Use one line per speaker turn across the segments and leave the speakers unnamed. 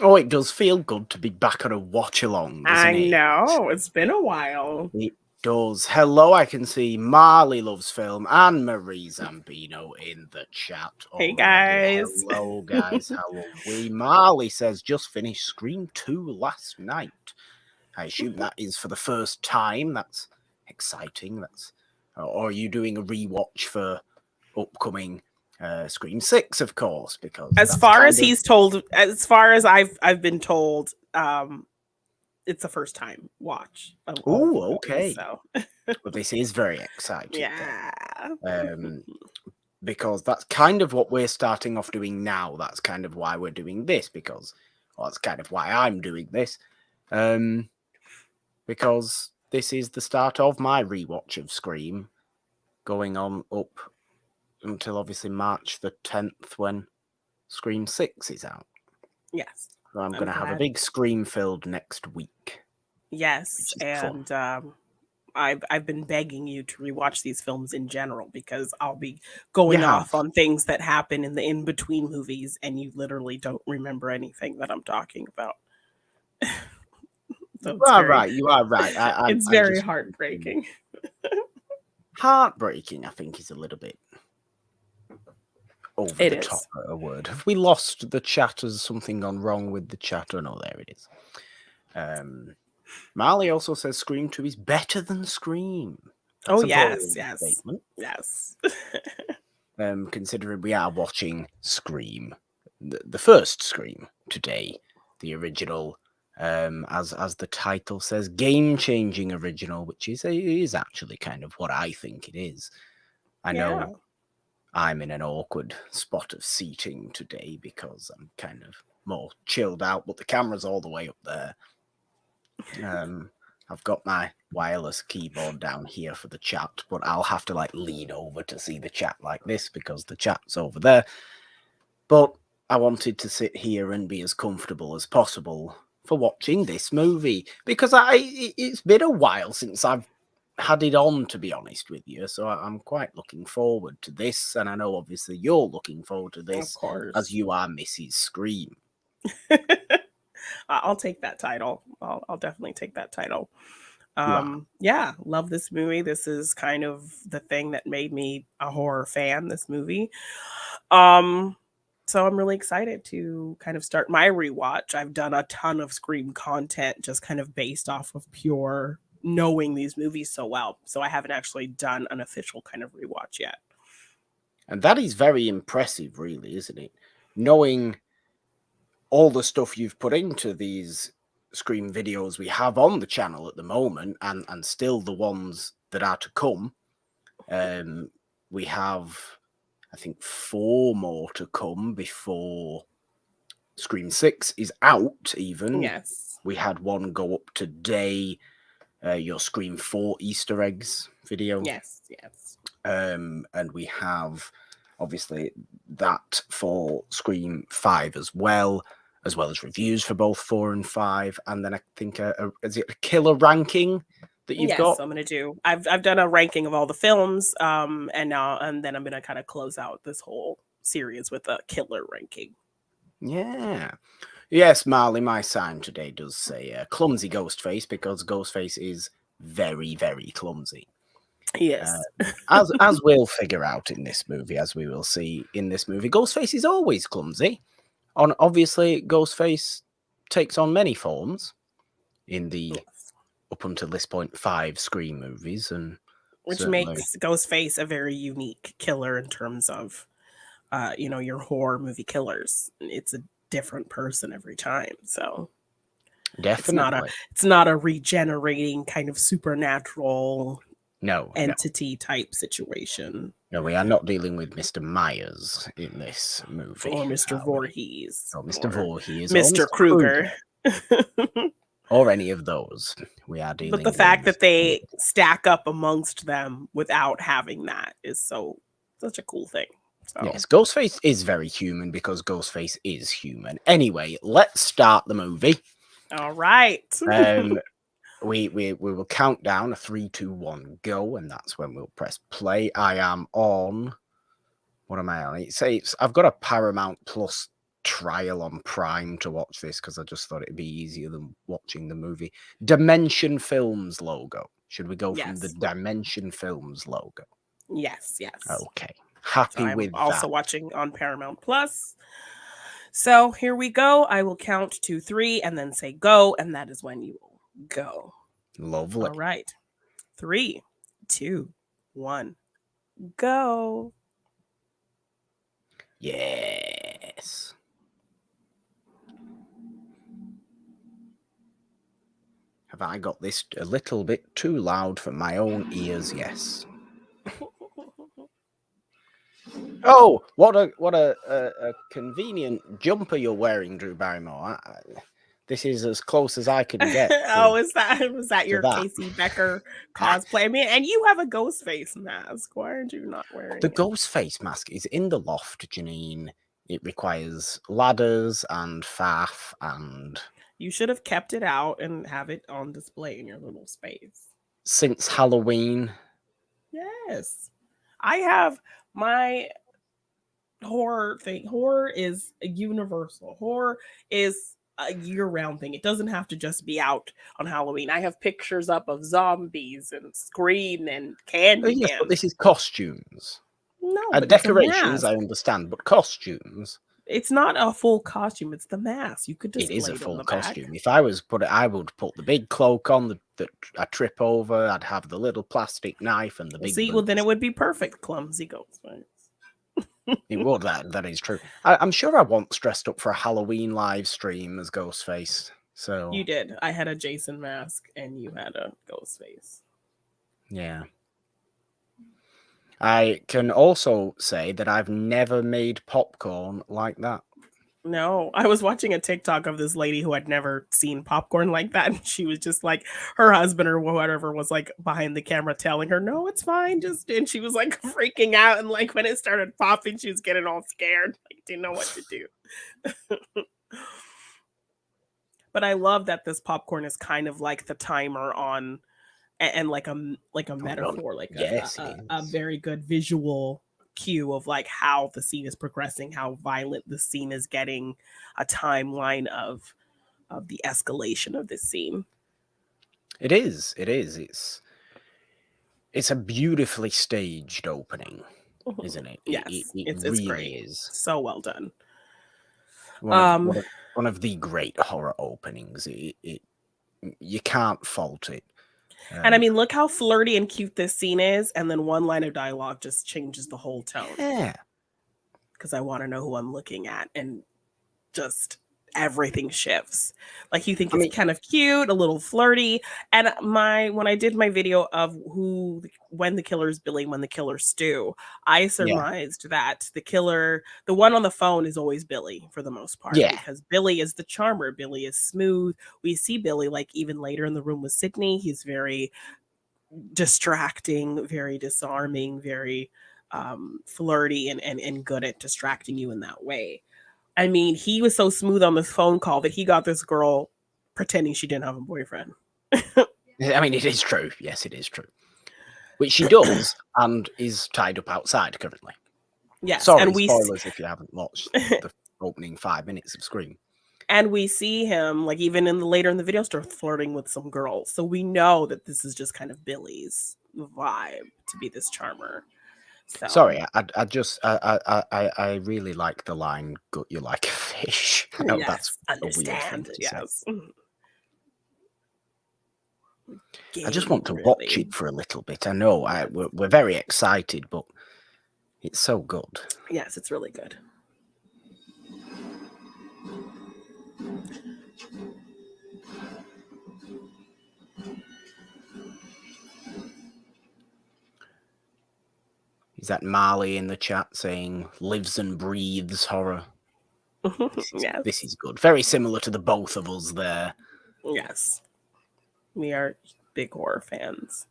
Oh, it does feel good to be back on a watch along,
I
doesn't it?
know. It's been a while.
It does. Hello, I can see Marley loves film and Marie Zambino in the chat
Hey
already.
guys.
Hello, guys. How are we? Marley says just finished Scream 2 last night. I assume that is for the first time. That's exciting. Or are you doing a rewatch for upcoming Scream 6, of course, because
As
that's
far as
kind of.
he's told, as far as I've been told, it's a first time watch of all of the
Oh,
movies.
okay.
So
Well, this is very exciting
yeah.
then. Because that's kind of what we're starting off doing now. That's kind of why we're doing this, because well, that's kind of why I'm doing this. Because this is the start of my rewatch of Scream, going on up until obviously March the 10th when Scream 6 is out.
Yes.
So I'm
I'm
going to have a
glad.
big Scream filled next week,
Yes,
which is fun.
and I've been begging you to rewatch these films in general because I'll be
You
going
have.
off on things that happen in the in between movies, and you literally don't remember anything that I'm talking about. So
You are right. You are right.
it's
I'm
very
just
heartbreaking.
heartbreaking, I think, is a little bit over
It
the top
is.
a word. Have we lost the chat? Has something gone wrong with the chat? Oh no, there it is. Marley also says Scream 2 is better than Scream.
Oh
That's a
yes,
bold
yes,
statement.
yes.
Considering we are watching Scream, the first Scream today, the original, as the title says, game-changing original, which is actually kind of what I think it is. I
Yeah.
know I'm in an awkward spot of seating today because I'm kind of more chilled out, but the camera's all the way up there. I've got my wireless keyboard down here for the chat, but I'll have to like lean over to see the chat like this because the chat's over there. But I wanted to sit here and be as comfortable as possible for watching this movie because it's been a while since I've had it on, to be honest with you. So I'm quite looking forward to this, and I know obviously you're looking forward to
Of
this as
course.
you are Mrs. Scream.
I'll take that title. I'll definitely take that title.
You are.
Yeah, love this movie. This is kind of the thing that made me a horror fan, this movie. Um so I'm really excited to kind of start my rewatch. I've done a ton of Scream content just kind of based off of pure knowing these movies so well. So I haven't actually done an official kind of rewatch yet.
And that is very impressive, really, isn't it? Knowing all the stuff you've put into these Scream videos we have on the channel at the moment, and still the ones that are to come. We have, I think, 4 more to come before Scream 6 is out, even.
Yes.
We had one go up today, your Scream 4 Easter eggs video.
Yes, yes.
And we have, obviously, that for Scream 5 as well as reviews for both 4 and 5. And then I think, is it a killer ranking that you've
Yes,
got?
I'm gonna do. I've done a ranking of all the films, and then I'm gonna kind of close out this whole series with a killer ranking.
Yeah. Yes, Marley, my sign today does say clumsy Ghostface because Ghostface is very, very clumsy.
Yes.
As we'll figure out in this movie, as we will see in this movie, Ghostface is always clumsy. Obviously, Ghostface takes on many forms in the
Yes.
up until this point 5 Scream movies, and
Which
certainly
makes Ghostface a very unique killer in terms of, your horror movie killers. It's a different person every time, so it's not a
definitely
it's not a regenerating kind of supernatural
no, no,
entity type situation.
no. We are not dealing with Mr. Myers in this movie,
Or Mr.
are we?
Voorhees
Or Mr.
or
Voorhees or
Mr.
Mr.
Krueger.
Kruger or any of those. We are
But the
dealing
fact
with.
that they stack up amongst them without having that is such a cool thing. So,
Yes, Ghostface is very human because Ghostface is human. Anyway, let's start the movie.
all right.
Um, we will count down a 3, 2, 1, go, and that's when we'll press play. I am on. What am I on? It says I've got a Paramount Plus trial on Prime to watch this because I just thought it'd be easier than watching the movie. Dimension Films logo. Should we go from the
Yes.
Dimension Films logo?
Yes.
Okay.
So
Happy
I'm
with
also
that.
watching on Paramount Plus. So here we go. I will count to 3 and then say go, and that is when you will go.
Lovely.
All right. 3, 2, 1, go.
Yes. Have I got this a little bit too loud for my own ears? Yes. Oh, what a convenient jumper you're wearing, Drew Barrymore. This is as close as I can get.
Oh, was that your
that.
Casey Becker cosplay? I mean, and you have a ghost face mask. Why aren't you not wearing
The
it?
ghost face mask is in the loft, Janine. It requires ladders and faff, and
You should have kept it out and have it on display in your little space.
since Halloween.
Yes. I have my horror thing. Horror is a universal. Horror is a year-round thing. It doesn't have to just be out on Halloween. I have pictures up of zombies and Scream and
Yes, but
Candyman.
this is costumes.
No, but it's a
Decorations,
mask.
I understand, but costumes.
It's not a full costume. It's the mask. You could
It is
display
a
it on
full
the
costume.
back.
If I was I would put the big cloak on that I trip over. I'd have the little plastic knife and the big
See, well, then
boots.
it would be perfect. Clumsy ghost face.
It would. That is true. I'm sure I once dressed up for a Halloween live stream as Ghostface. So
You did. I had a Jason mask, and you had a ghost face.
yeah. I can also say that I've never made popcorn like that.
No, I was watching a TikTok of this lady who had never seen popcorn like that. And she was just like, her husband or whatever was like behind the camera telling her, no, it's fine. And she was like freaking out. And like when it started popping, she was getting all scared. Like, didn't know what to do. But I love that this popcorn is kind of like the timer on, and like a metaphor, like
Yes, it
a
is.
very good visual cue of like how the scene is progressing, how violent the scene is getting, a timeline of the escalation of this scene.
It is. It is. It's a beautifully staged opening, isn't it?
Yes,
It
it's
really
great.
is.
So well done.
One of the great horror openings. You can't fault it.
And I mean, look how flirty and cute this scene is, and then one line of dialogue just changes the whole tone.
Yeah.
Because I want to know who I'm looking at, and just everything shifts. Like you think it's kind of cute, a little flirty. And when I did my video of when the killer's Billy, when the killer's Stu, I surmised that the one on the phone is always Billy for the most part.
Yeah.
Because Billy is the charmer. Billy is smooth. We see Billy like even later in the room with Sydney. He's very distracting, very disarming, very flirty and good at distracting you in that way. I mean, he was so smooth on this phone call that he got this girl pretending she didn't have a boyfriend.
I mean, it is true. Yes, it is true. Which she does and is tied up outside currently.
Yes.
Sorry,
and
spoilers if you haven't watched the opening 5 minutes of Scream.
And we see him, like, even later in the video store, flirting with some girls. So we know that this is just kind of Billy's vibe to be this charmer. So.
Sorry, I really like the line "gut you like a fish." I know that's a weird thing to
yes.
say. I just want to watch it for a little bit. I know we're very excited, but it's so good.
Yes, it's really good.
Is that Marley in the chat saying lives and breathes horror? This is good. Very similar to the both of us there.
Yes. We are big horror fans.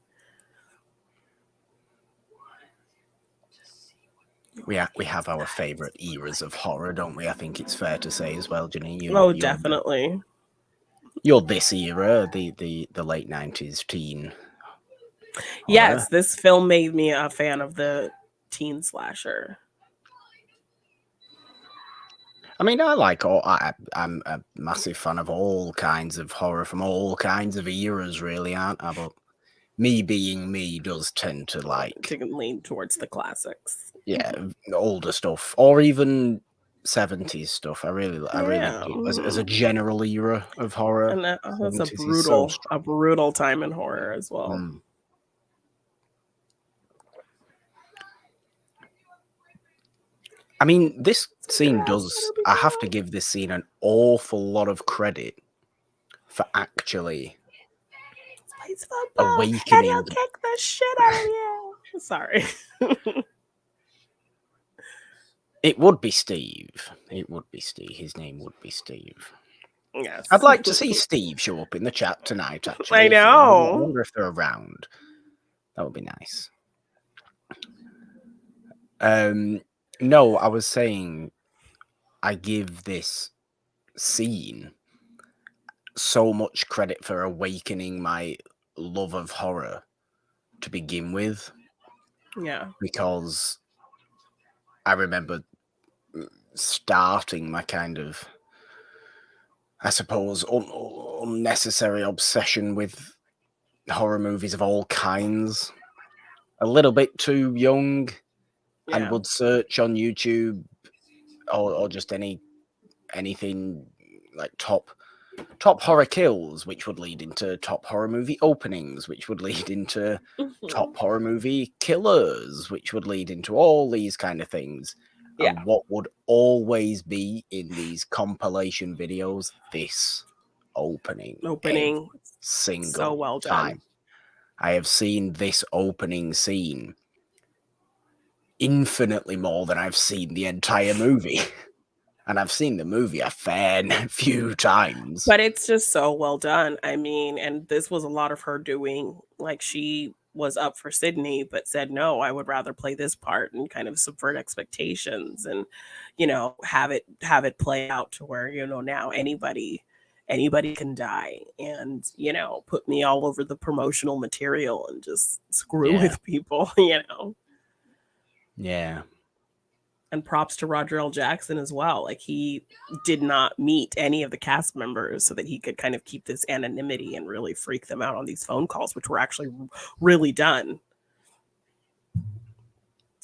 We have our favorite eras of horror, don't we? I think it's fair to say as well, Jenny.
Definitely.
You're this era, the late 90s teen.
Yes, this film made me a fan of the teen slasher.
I mean, I'm a massive fan of all kinds of horror from all kinds of eras, really, aren't I? But me being me does tend to like,
To lean towards the classics.
yeah, older stuff or even 70s stuff. I really
Yeah,
do as a general era of horror.
and that's
70s is so
a
strong.
brutal time in horror as well.
Mm. I mean, this scene does. I have to give this scene an awful lot of credit for actually
Plays football and
awakening.
he'll kick the shit out of you. Sorry.
It would be Steve. It would be Steve. His name would be Steve.
Yes.
I'd like to see Steve show up in the chat tonight, actually.
I know.
I wonder if they're around. That would be nice. No, I was saying I give this scene so much credit for awakening my love of horror to begin with.
Yeah.
Because I remember starting my kind of, I suppose, unnecessary obsession with horror movies of all kinds. A little bit too young, and would search on YouTube or just anything like top horror kills, which would lead into top horror movie openings, which would lead into top horror movie killers, which would lead into all these kind of things.
Yeah.
And what would always be in these compilation videos, this opening single
so well
time.
done.
I have seen this opening scene infinitely more than I've seen the entire movie. And I've seen the movie a fair few times.
But it's just so well done. I mean, and this was a lot of her doing. Like, she was up for Sydney, but said, no, I would rather play this part and kind of subvert expectations and, you know, have it play out to where, you know, now anybody can die and, you know, put me all over the promotional material and just screw with people, you know.
Yeah.
And props to Roger L. Jackson as well. Like, he did not meet any of the cast members so that he could kind of keep this anonymity and really freak them out on these phone calls, which were actually really done.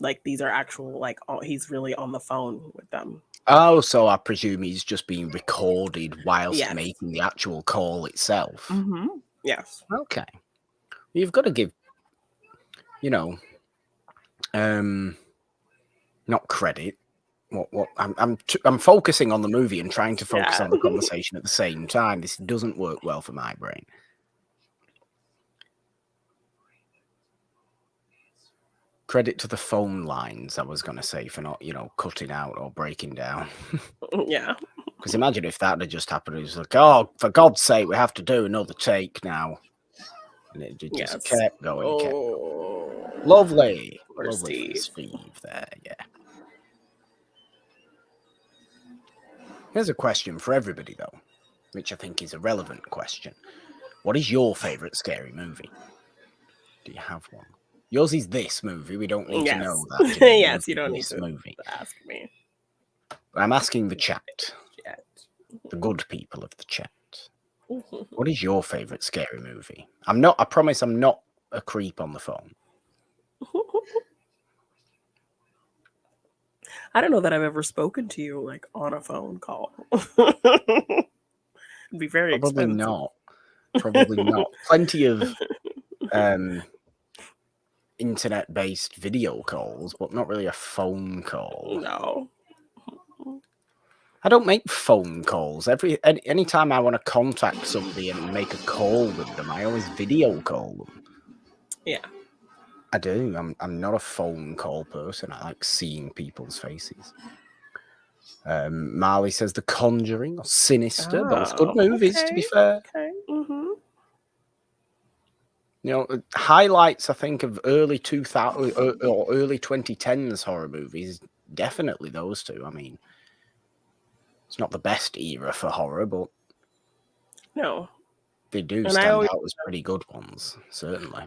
Like, these are actual, like, he's really on the phone with them.
Oh, so I presume he's just being recorded whilst making the actual call itself.
Mm-hmm. Yes.
Okay. You've got to give, you know, not credit. What I'm focusing on the movie and trying to focus on the conversation at the same time. This doesn't work well for my brain. Credit to the phone lines, I was going to say, for not, you know, cutting out or breaking down.
Yeah.
Because imagine if that had just happened. It was like, oh, for God's sake, we have to do another take now. And it just kept going. Kept. Lovely. Lovely for Steve there, yeah. Here's a question for everybody, though, which I think is a relevant question. What is your favourite scary movie? Do you have one? Yours is this movie. We don't need to know that.
Yes, you don't need to ask me.
I'm asking the chat. The good people of the chat. What is your favourite scary movie? I promise I'm not a creep on the phone.
I don't know that I've ever spoken to you like on a phone call. It'd be very expensive.
Probably not. Plenty of internet-based video calls, but not really a phone call.
No.
I don't make phone calls. Anytime I want to contact somebody and make a call with them, I always video call them.
Yeah.
I do. I'm not a phone call person. I like seeing people's faces. Marley says The Conjuring or Sinister, both good movies, to be fair.
Okay. Mm-hmm.
You know, highlights, I think, of early 2000 or early 2010s horror movies, definitely those two. I mean, it's not the best era for horror, but
no,
they do stand out as pretty good ones, certainly.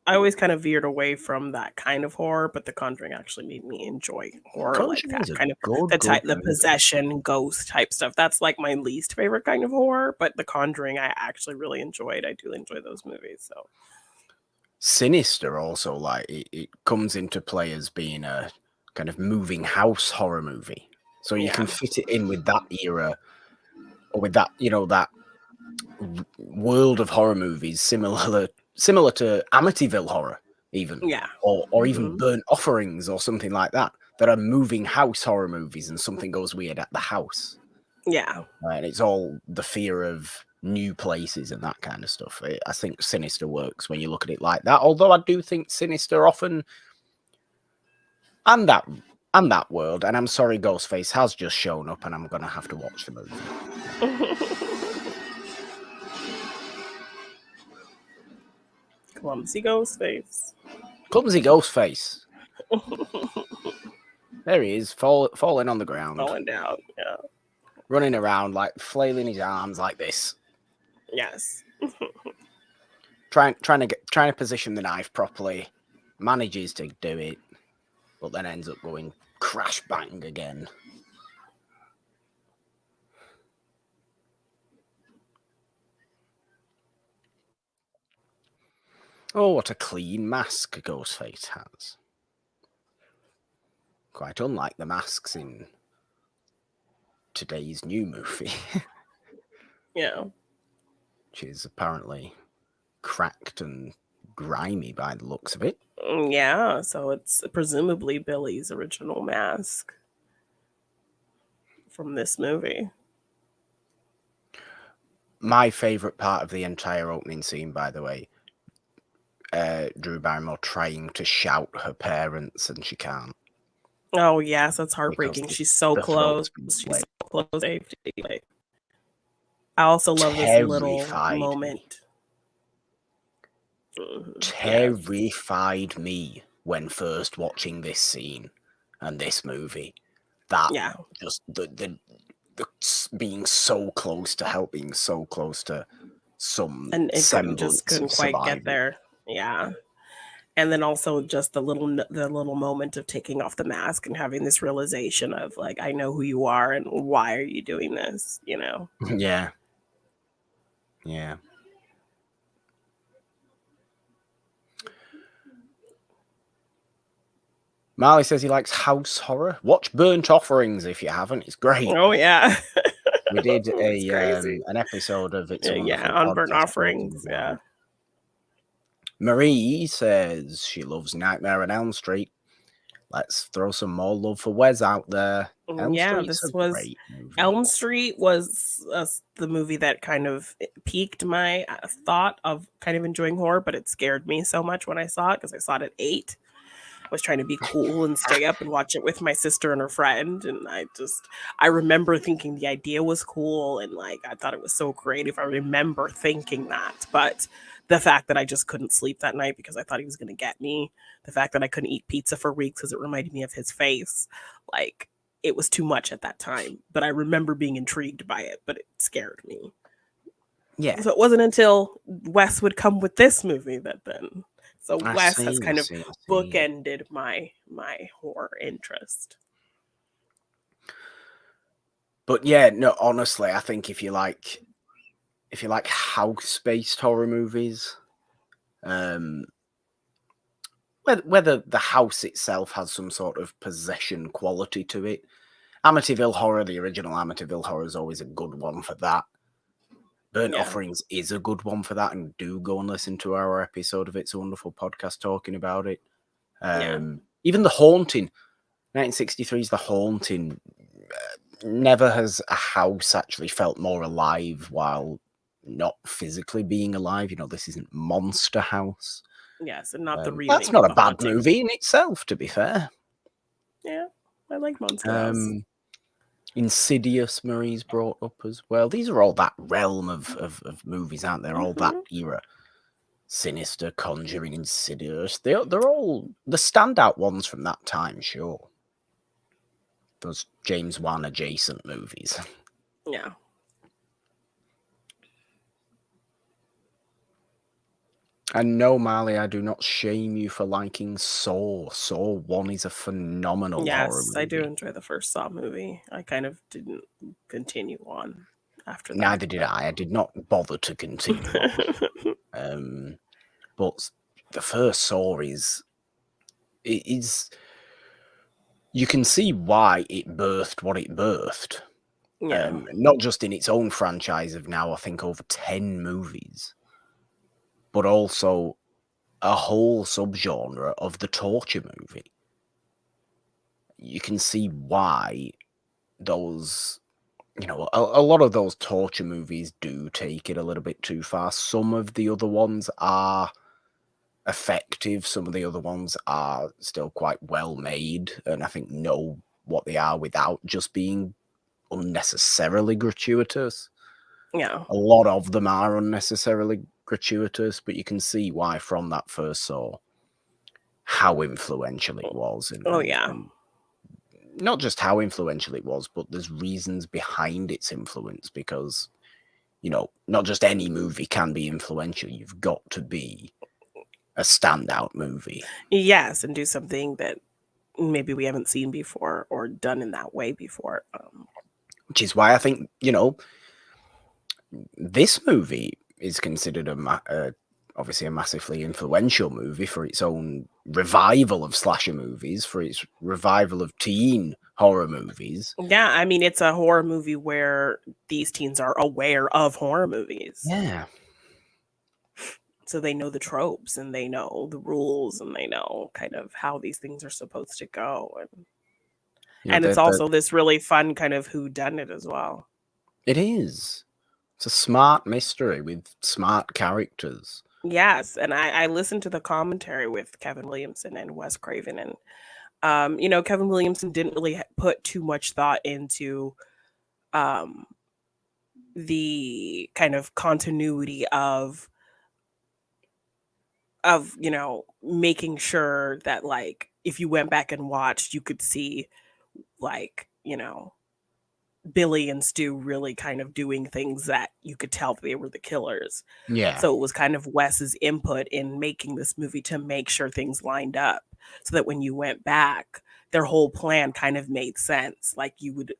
I always kind of veered away from that kind of horror, but The Conjuring actually made me enjoy horror like
Conjuring
that.
is a
Kind of
good
the
movie.
possession, ghost type stuff. That's like my least favorite kind of horror, but The Conjuring I actually really enjoyed. I do enjoy those movies. So
Sinister also, like, it comes into play as being a kind of moving house horror movie. So you can
yeah.
fit it in with that era, or with that, that world of horror movies, similar to Amityville Horror, even,
Yeah.
or even
Hmm.
Burnt Offerings or something like that. That are moving house horror movies, and something goes weird at the house.
Yeah.
And it's all the fear of new places and that kind of stuff. I think Sinister works when you look at it like that. Although I do think Sinister often, and that world. And I'm sorry, Ghostface has just shown up, and I'm gonna have to watch the movie.
Clumsy ghost face.
Clumsy Ghostface. There he is, falling on the ground,
Falling down. Yeah.
running around, like flailing his arms like this,
Yes.
trying to position the knife properly. Manages to do it, but then ends up going crash bang again. Oh, what a clean mask Ghostface has. Quite unlike the masks in today's new movie,
Yeah.
which is apparently cracked and grimy by the looks of it.
Yeah. So it's presumably Billy's original mask from this movie.
My favourite part of the entire opening scene, by the way, Drew Barrymore trying to shout her parents, and she can't.
Oh yes, that's heartbreaking. She's so
The
close.
throat's been
She's
slit.
so close to safety. Like, I also love this little moment. Yes.
Terrified me when first watching this scene and this movie. That
Yeah.
just the being so close to help, being so close to some
And it
semblance
couldn't
of
quite get
survival.
there. Yeah. And then also just the little moment of taking off the mask and having this realization of like, I know who you are and why are you doing this, you know?
Yeah. Yeah. Marley says he likes house horror. Watch Burnt Offerings if you haven't. It's great.
Oh yeah.
We did
It's crazy.
an episode of It's a
Yeah,
Wonderful
on burnt
Podcast talking
offerings.
about
Yeah.
it. Marie says she loves Nightmare on Elm Street. Let's throw some more love for Wes out there. Elm
Yeah,
Street's a
this was
great movie.
Elm Street was the movie that kind of piqued my thought of kind of enjoying horror, but it scared me so much when I saw it because I saw it at 8. I was trying to be cool and stay up and watch it with my sister and her friend, and I remember thinking the idea was cool and like I thought it was so creative. I remember thinking that, but the fact that I just couldn't sleep that night because I thought he was going to get me, the fact that I couldn't eat pizza for weeks because it reminded me of his face, like it was too much at that time. But I remember being intrigued by it, but it scared me.
Yeah.
So it wasn't until Wes would come with this movie that then. So Wes has kind of bookended my horror interest.
But yeah, no, honestly, I think if you like house-based horror movies, whether the house itself has some sort of possession quality to it, Amityville Horror, the original Amityville Horror, is always a good one for that. Burnt Offerings is a good one for that, and do go and listen to our episode of It's a Wonderful Podcast talking about it. Even The Haunting, 1963's The Haunting, never has a house actually felt more alive while not physically being alive. You know, this isn't Monster House.
Yes, and not the remake.
That's not a bad
Haunting
movie in itself, to be fair.
Yeah, I like Monster House.
Insidious, Marie's brought up as well. These are all that realm of movies, aren't they? They're all that era. Sinister, Conjuring, Insidious. They're all the standout ones from that time, sure. Those James Wan adjacent movies.
Yeah.
And no, Marley, I do not shame you for liking Saw. Saw 1 is a phenomenal horror
Yes, I do
movie.
enjoy the first Saw movie. I kind of didn't continue on after that.
Neither did I. I did not bother to continue on. But the first Saw is you can see why it birthed what it birthed.
Yeah.
Not just in its own franchise of now, I think, over 10 movies, but also a whole subgenre of the torture movie. You can see why those, a lot of those torture movies do take it a little bit too far. Some of the other ones are effective. Some of the other ones are still quite well made, and I think know what they are without just being unnecessarily gratuitous.
Yeah.
A lot of them are unnecessarily gratuitous, but you can see why from that first Saw how influential it was,
Oh yeah.
and not just how influential it was, but there's reasons behind its influence because not just any movie can be influential. You've got to be a standout movie.
Yes, and do something that maybe we haven't seen before or done in that way before.
Which is why I think, this movie is considered obviously a massively influential movie for its own revival of slasher movies, for its revival of teen horror movies.
Yeah, I mean, it's a horror movie where these teens are aware of horror movies.
Yeah.
So they know the tropes and they know the rules and they know kind of how these things are supposed to go. And it's also this really fun kind of whodunit as well.
It is. It's a smart mystery with smart characters.
Yes, and I listened to the commentary with Kevin Williamson and Wes Craven, and Kevin Williamson didn't really put too much thought into um, the kind of continuity of making sure that, like, if you went back and watched, you could see, like, Billy and Stu really kind of doing things that you could tell they were the killers.
Yeah.
So it was kind of Wes's input in making this movie to make sure things lined up so that when you went back, their whole plan kind of made sense. Like you would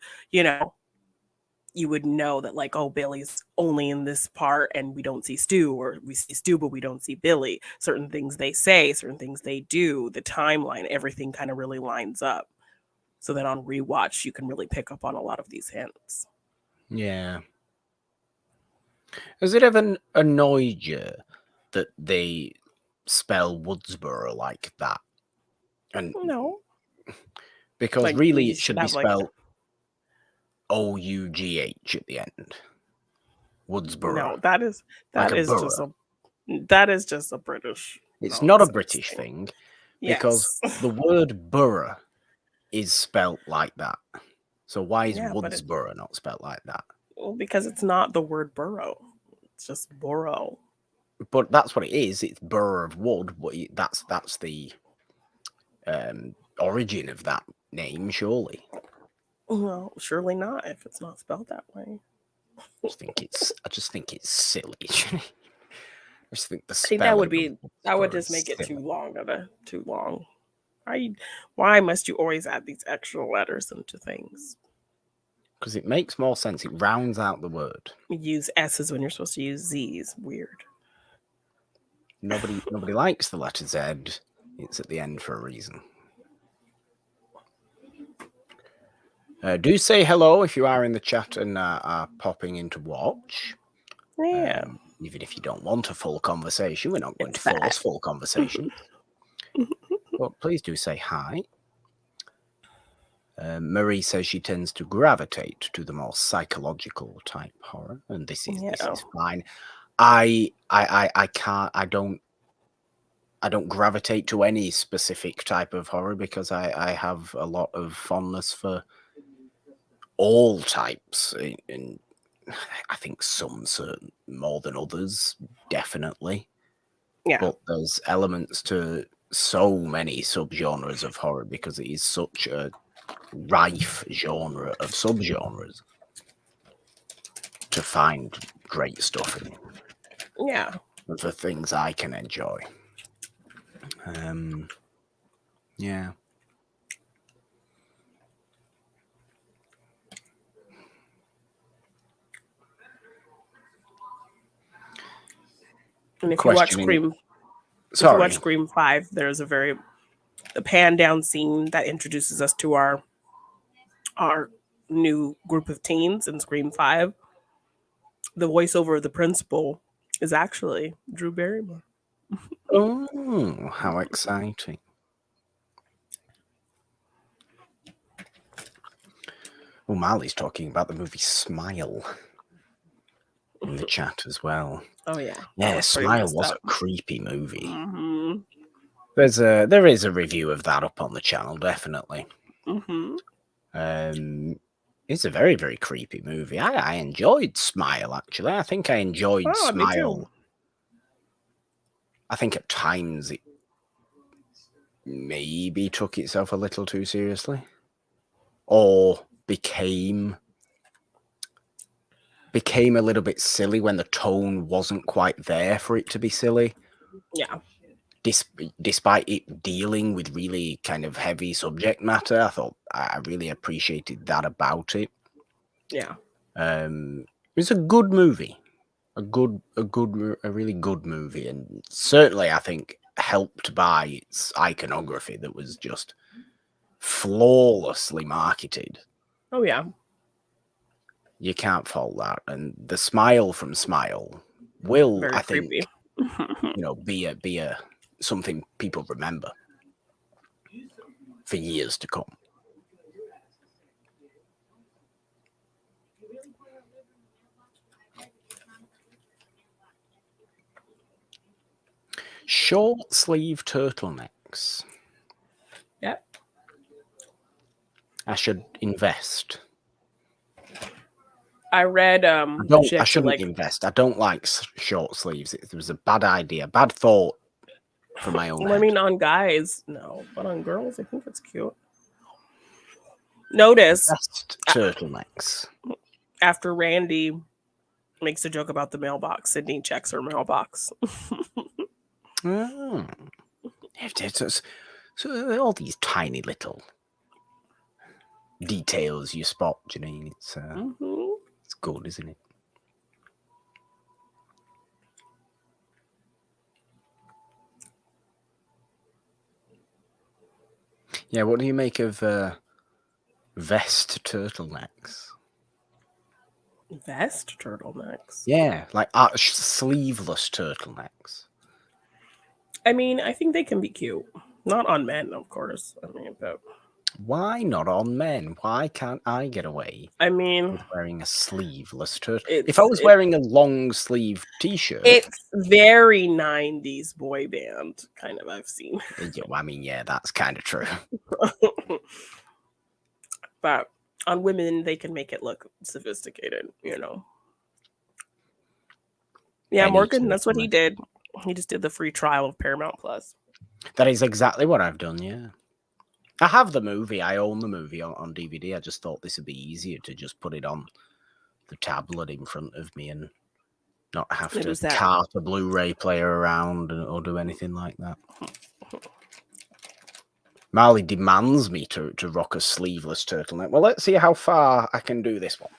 know that, like, oh, Billy's only in this part and we don't see Stu, or we see Stu but we don't see Billy. Certain things they say, certain things they do, the timeline, everything kind of really lines up. So that on rewatch, you can really pick up on a lot of these hints.
Yeah. Has it ever annoyed you that they spell Woodsboro like that? And
No.
because
Like,
really
you
it
should
should be
have, like,
spelled Ough at the end. Woodsboro.
no, that is
Like a
just a British
It's not a
nonsense
British
thing.
thing because
Yes.
the word borough is spelt like that. So why is
Yeah, but
Woodsboro not spelt like that?
well, because it's not the word borough. It's just borough.
But that's what it is. It's borough of wood. But that's the origin of that name, surely.
Well, surely not if it's not spelled that way.
I just think it's silly. I just think the
I think
spelling
that would just make it too long. Why must you always add these extra letters into things?
because it makes more sense. It rounds out the word.
You use S's when you're supposed to use Z's. Weird.
Nobody likes the letter Z. It's at the end for a reason. Do say hello if you are in the chat and are popping into watch.
Yeah.
Even if you don't want a full conversation, we're not going to force full conversation. But please do say hi. Marie says she tends to gravitate to the more psychological type horror, and this is fine. I don't gravitate to any specific type of horror because I have a lot of fondness for all types, and I think some certain more than others, definitely.
Yeah.
But there's elements to so many subgenres of horror because it is such a rife genre of subgenres to find great stuff in.
Yeah.
of the things I can enjoy. Yeah.
And if
Questioning.
you watch
Sorry.
Scream 5, there's a pan down scene that introduces us to our new group of teens in Scream 5. The voiceover of the principal is actually Drew Barrymore.
Oh, how exciting. Oh, Marley's talking about the movie Smile in the chat as well.
Oh yeah.
Yeah, Smile was
up.
a creepy movie.
Mm-hmm.
There is a review of that up on the channel, definitely.
Mm-hmm.
It's a very, very creepy movie. I enjoyed Smile, actually. I think I enjoyed
Oh, me too.
Smile. I think at times it maybe took itself a little too seriously. Or became a little bit silly when the tone wasn't quite there for it to be silly.
Yeah.
Despite it dealing with really kind of heavy subject matter, I thought I really appreciated that about it.
Yeah.
It's a good movie, a really good movie, and certainly I think helped by its iconography that was just flawlessly marketed.
Oh yeah.
You can't fault that, and the smile from Smile will,
Very
I think,
creepy.
be a something people remember for years to come. Short sleeve turtlenecks.
Yep.
I should invest.
I read
I shouldn't invest. I don't like short sleeves. It was a bad idea, bad thought for my own head.
I mean, on guys, no, but on girls, I think it's cute. Notice
Best turtlenecks.
after Randy makes a joke about the mailbox, Sydney checks her mailbox.
Oh. So all these tiny little details you spot, Janine. It's good, isn't it? Yeah, what do you make of vest turtlenecks?
Vest turtlenecks?
Yeah, like sleeveless turtlenecks.
I mean, I think they can be cute. Not on men, of course. I mean, but
Why not on men? Why can't I get away with wearing a sleeveless turtle? If I was wearing a long sleeve t-shirt,
it's very 90s boy band kind of. I've seen.
I mean, yeah, that's kind of true.
But on women, they can make it look sophisticated, Yeah, Morgan, that's what he did. He just did the free trial of Paramount Plus.
That is exactly what I've done, yeah. I have the movie. I own the movie on DVD. I just thought this would be easier to just put it on the tablet in front of me and not have to cart a Blu-ray player around or do anything like that. Marley demands me to rock a sleeveless turtleneck. Well, let's see how far I can do this one.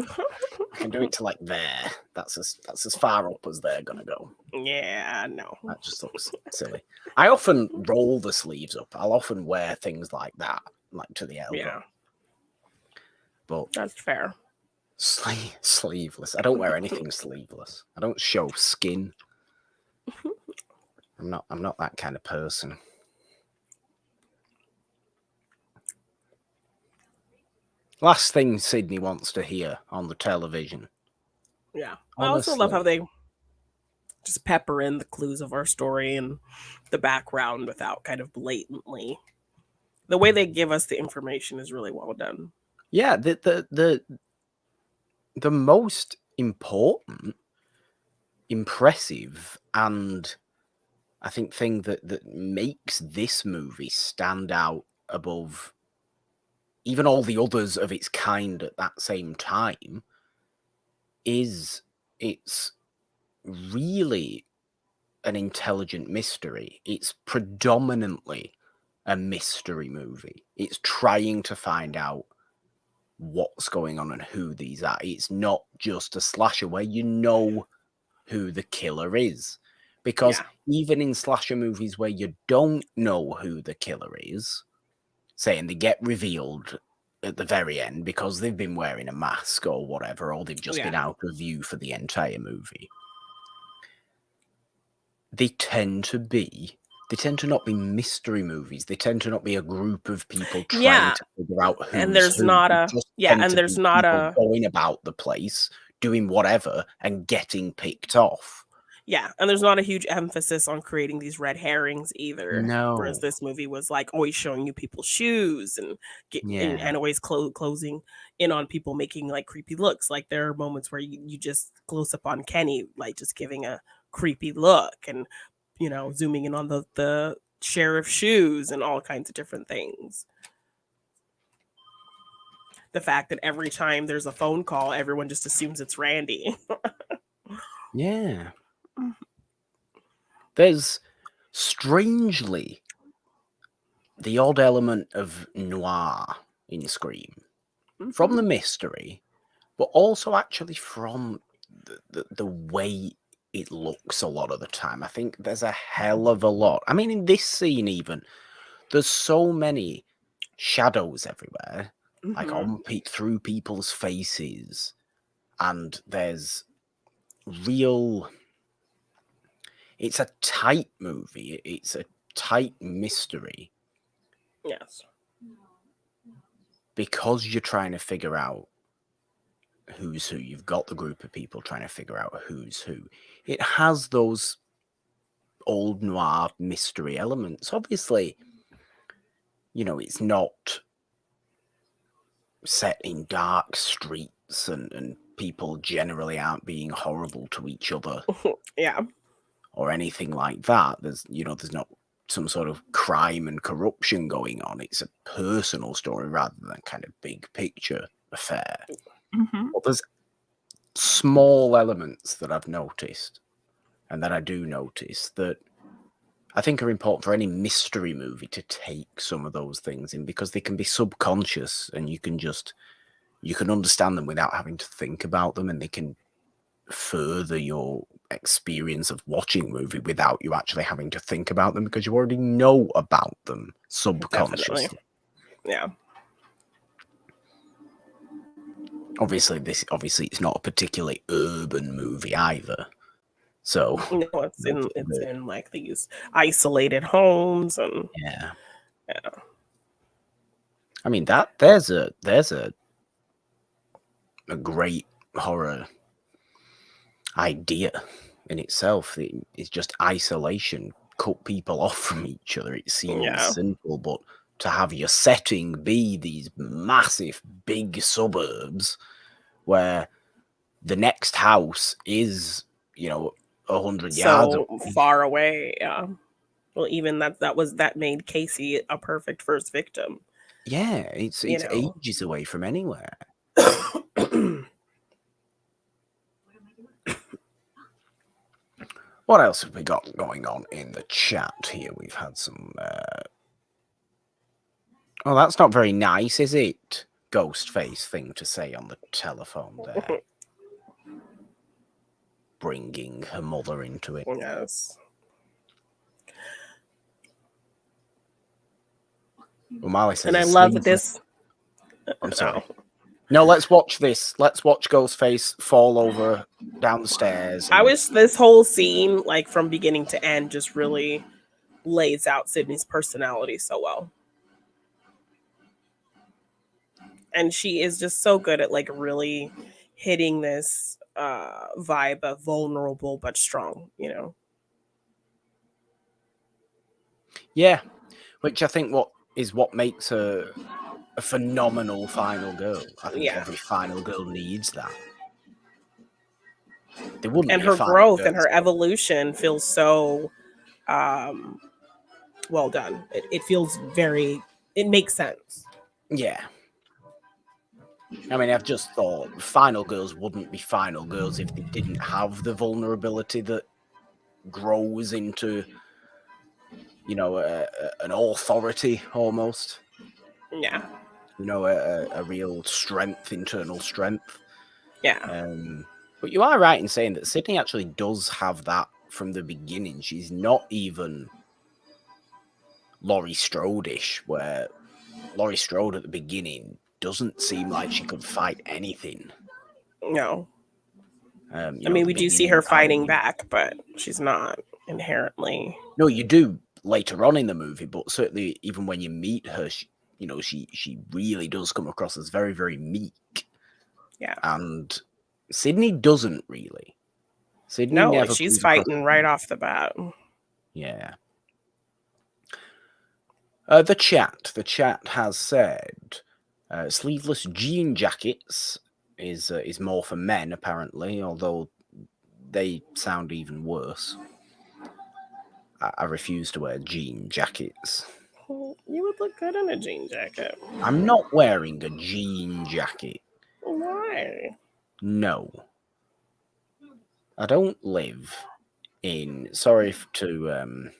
I can do it to like there. That's as far up as they're gonna go.
Yeah, no.
That just looks silly. I often roll the sleeves up. I'll often wear things like that, like to the elbow.
Yeah.
But
that's fair.
Sleeveless. I don't wear anything sleeveless. I don't show skin. I'm not that kind of person. Last thing Sydney wants to hear on the television.
Yeah. Honestly. I also love how they just pepper in the clues of our story and the background without kind of blatantly. The way they give us the information is really well done.
Yeah, the most important, impressive, and I think thing that makes this movie stand out above even all the others of its kind at that same time is its really an intelligent mystery. It's predominantly a mystery movie. It's trying to find out what's going on and who these are. It's not just a slasher where you know who the killer is. Because even in slasher movies where you don't know who the killer is, saying they get revealed at the very end because they've been wearing a mask or whatever, or they've just been out of view for the entire movie, they tend to not be mystery movies. They tend to not be a group of people trying to figure out who's
and there's
who.
not
They
a
just
yeah,
tend
and
to
there's
be
not
people
a
going about the place, doing whatever, and getting picked off.
yeah, and there's not a huge emphasis on creating these red herrings either. Whereas
No.
this movie was like always showing you people's shoes and
Yeah.
and always closing in on people making like creepy looks. Like there are moments where you just close up on Kenny, like just giving a creepy look, and zooming in on the sheriff's shoes and all kinds of different things. The fact that every time there's a phone call, everyone just assumes it's Randy.
Yeah. There's strangely the odd element of noir in Scream from the mystery, but also actually from the way it looks a lot of the time. I think there's a hell of a lot. I mean, in this scene even, there's so many shadows everywhere, like through people's faces, and there's real... It's a tight movie. It's a tight mystery.
Yes.
Because you're trying to figure out who's who. You've got the group of people trying to figure out who's who. It has those old noir mystery elements. Obviously, it's not set in dark streets and people generally aren't being horrible to each other.
Yeah.
Or anything like that. There's not some sort of crime and corruption going on. It's a personal story rather than kind of big picture affair. But there's small elements that I've noticed and that I do notice that I think are important for any mystery movie to take some of those things in, because they can be subconscious and you can understand them without having to think about them, and they can further your experience of watching a movie without you actually having to think about them, because you already know about them subconsciously.
Definitely. Yeah.
Obviously it's not a particularly urban movie either. So
no, it's in like these isolated homes and
yeah.
Yeah.
I mean there's a great horror idea in itself. It's just isolation, cut people off from each other. It seems simple, but to have your setting be these massive big suburbs where the next house is 100 yards away.
Far away. Yeah. Well, even that made Casey a perfect first victim.
Yeah, it's ages away from anywhere. What else have we got going on in the chat here? We've had some... Oh, that's not very nice, is it? Ghostface thing to say on the telephone there. Bringing her mother into it.
Yes.
Umali says...
And I love this...
I'm sorry. No, let's watch this. Let's watch Ghostface fall over down the stairs.
I wish this whole scene, like from beginning to end, just really lays out Sydney's personality so well. And she is just so good at like really hitting this vibe of vulnerable but strong,
Yeah, which I think what makes her a phenomenal final girl. I think every final girl needs that. They wouldn't.
And her growth and her evolution feels so well done. It feels it makes sense.
Yeah. I mean, I've just thought Final Girls wouldn't be Final Girls if they didn't have the vulnerability that grows into, an authority almost.
Yeah.
A real strength, internal strength.
Yeah.
But you are right in saying that Sydney actually does have that from the beginning. She's not even Laurie Strode-ish, where Laurie Strode at the beginning doesn't seem like she could fight anything.
No. I
The
mean, we do see
beginning
her
of
fighting
Halloween.
back, but she's not inherently.
No, you do later on in the movie, but certainly even when you meet her, she really does come across as very, very meek.
Yeah.
And Sydney doesn't really. Sydney
No,
never
she's
comes across.
fighting right off the bat.
Yeah. The chat has said sleeveless jean jackets is more for men apparently, although they sound even worse. I refuse to wear jean jackets.
You would look good in a jean jacket.
I'm not wearing a jean jacket.
Why?
No. I don't live in. Sorry to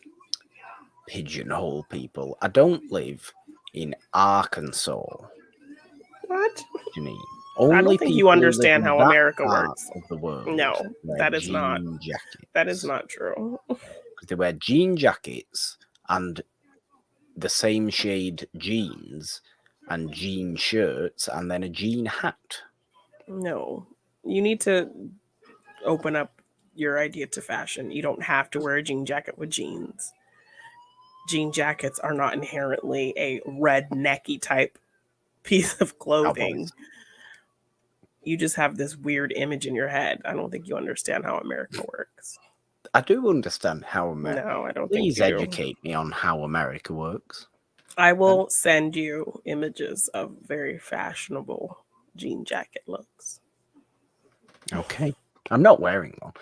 pigeonhole people. I don't live in Arkansas.
What?
Janine.
I
Only
don't think you
people who live
understand
in
how
that
America
part
works.
of the world
No,
wear
that is not.
jean jackets.
That is not true.
They wear jean jackets and the same shade jeans and jean shirts and then a jean hat.
No, you need to open up your idea to fashion. You don't have to wear a jean jacket with jeans. Jean jackets are not inherently a rednecky type piece of clothing.
Cowboys.
You just have this weird image in your head. I don't think you understand how America works.
I do understand how America.
No, I don't
Please
think you do.
educate me on how America works.
I will send you images of very fashionable jean jacket looks.
Okay. I'm not wearing one.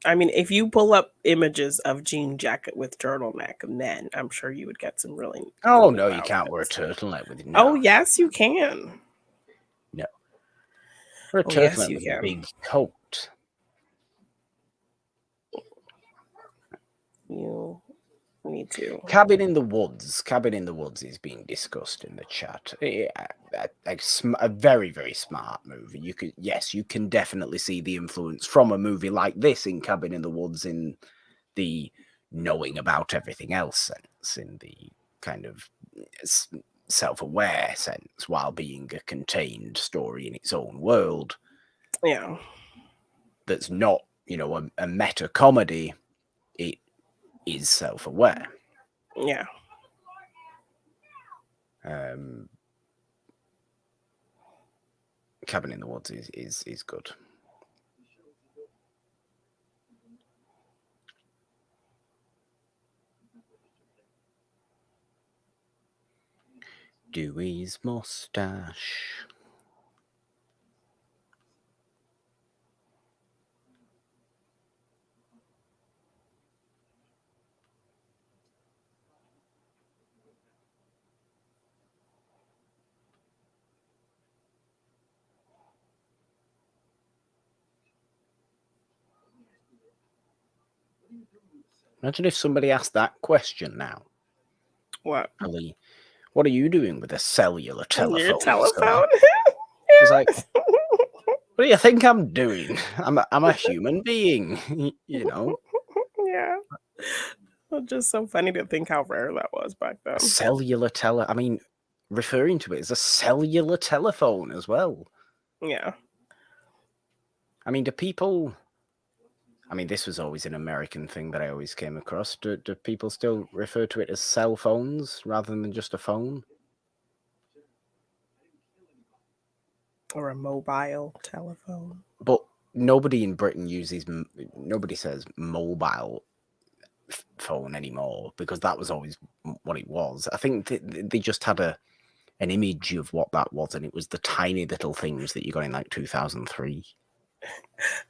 I mean, if you pull up images of jean jacket with turtleneck, then I'm sure you would get some really.
Oh
cool
no, you can't wear a
outfits.
turtleneck with it. No.
Oh yes, you can.
No. Wear a
Oh
turtleneck
yes, you
with
can.
a big coat.
You need to.
Cabin in the Woods. Cabin in the Woods is being discussed in the chat. A very, very smart movie. You can definitely see the influence from a movie like this in Cabin in the Woods in the knowing about everything else sense, in the kind of self-aware sense, while being a contained story in its own world.
Yeah.
That's not, a meta comedy. It is self-aware.
Yeah.
Cabin in the Woods is good. Dewey's mustache. Imagine if somebody asked that question now.
What?
Ali, what are you doing with a cellular telephone?
Your telephone?
It's like, what do you think I'm doing? I'm a human being,
Yeah. Well, just so funny to think how rare that was back then.
Cellular I mean, referring to it as a cellular telephone as well.
Yeah.
I mean, do people... I mean, this was always an American thing that I always came across. Do people still refer to it as cell phones rather than just a phone?
Or a mobile telephone.
But nobody in Britain nobody says mobile phone anymore, because that was always what it was. I think they just had an image of what that was, and it was the tiny little things that you got in like 2003.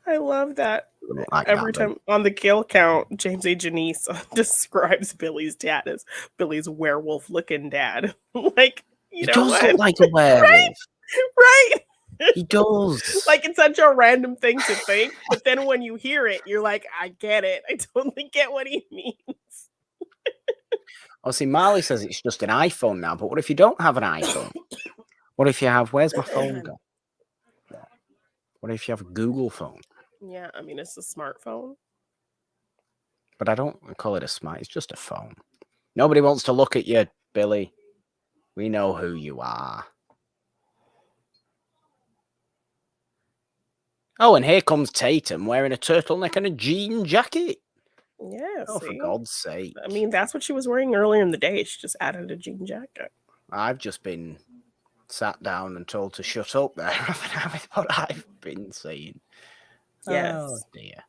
I love that.
Like
Every time on the kill count, James A. Janice describes Billy's dad as Billy's werewolf looking dad. Like, You
He
know
does
what?
look like a werewolf.
Right?
He does.
Like, it's such a random thing to think, but then when you hear it, you're like, I get it. I totally get what he means.
Oh, see, Marley says it's just an iPhone now, but what if you don't have an iPhone? What if you have, where's my phone gone? What if you have a Google phone?
Yeah, I mean, it's a smartphone.
But I don't call it a smart, it's just a phone. Nobody wants to look at you, Billy. We know who you are. Oh, and here comes Tatum wearing a turtleneck and a jean jacket.
Yeah,
Oh, for
see?
God's sake.
I mean, that's what she was wearing earlier in the day. She just added a jean jacket.
I've just been sat down and told to shut up there with what I've been saying.
Yes.
Oh, dear.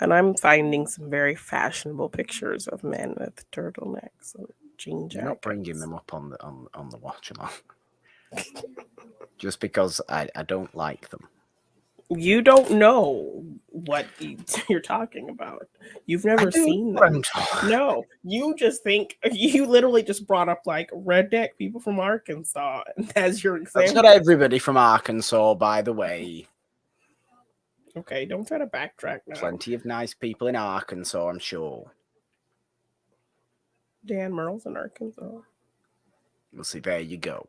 And I'm finding some very fashionable pictures of men with turtlenecks and jean jackets.
You're not bringing them up on the Watchalong. Just because I don't like them.
You don't know what you're talking about. You've never seen them. No, you just think you literally just brought up like redneck people from Arkansas as your example.
That's not everybody from Arkansas, by the way.
Okay, don't try to backtrack now.
Plenty of nice people in Arkansas, I'm sure.
Dan Merle's in Arkansas.
Well, see, there you go.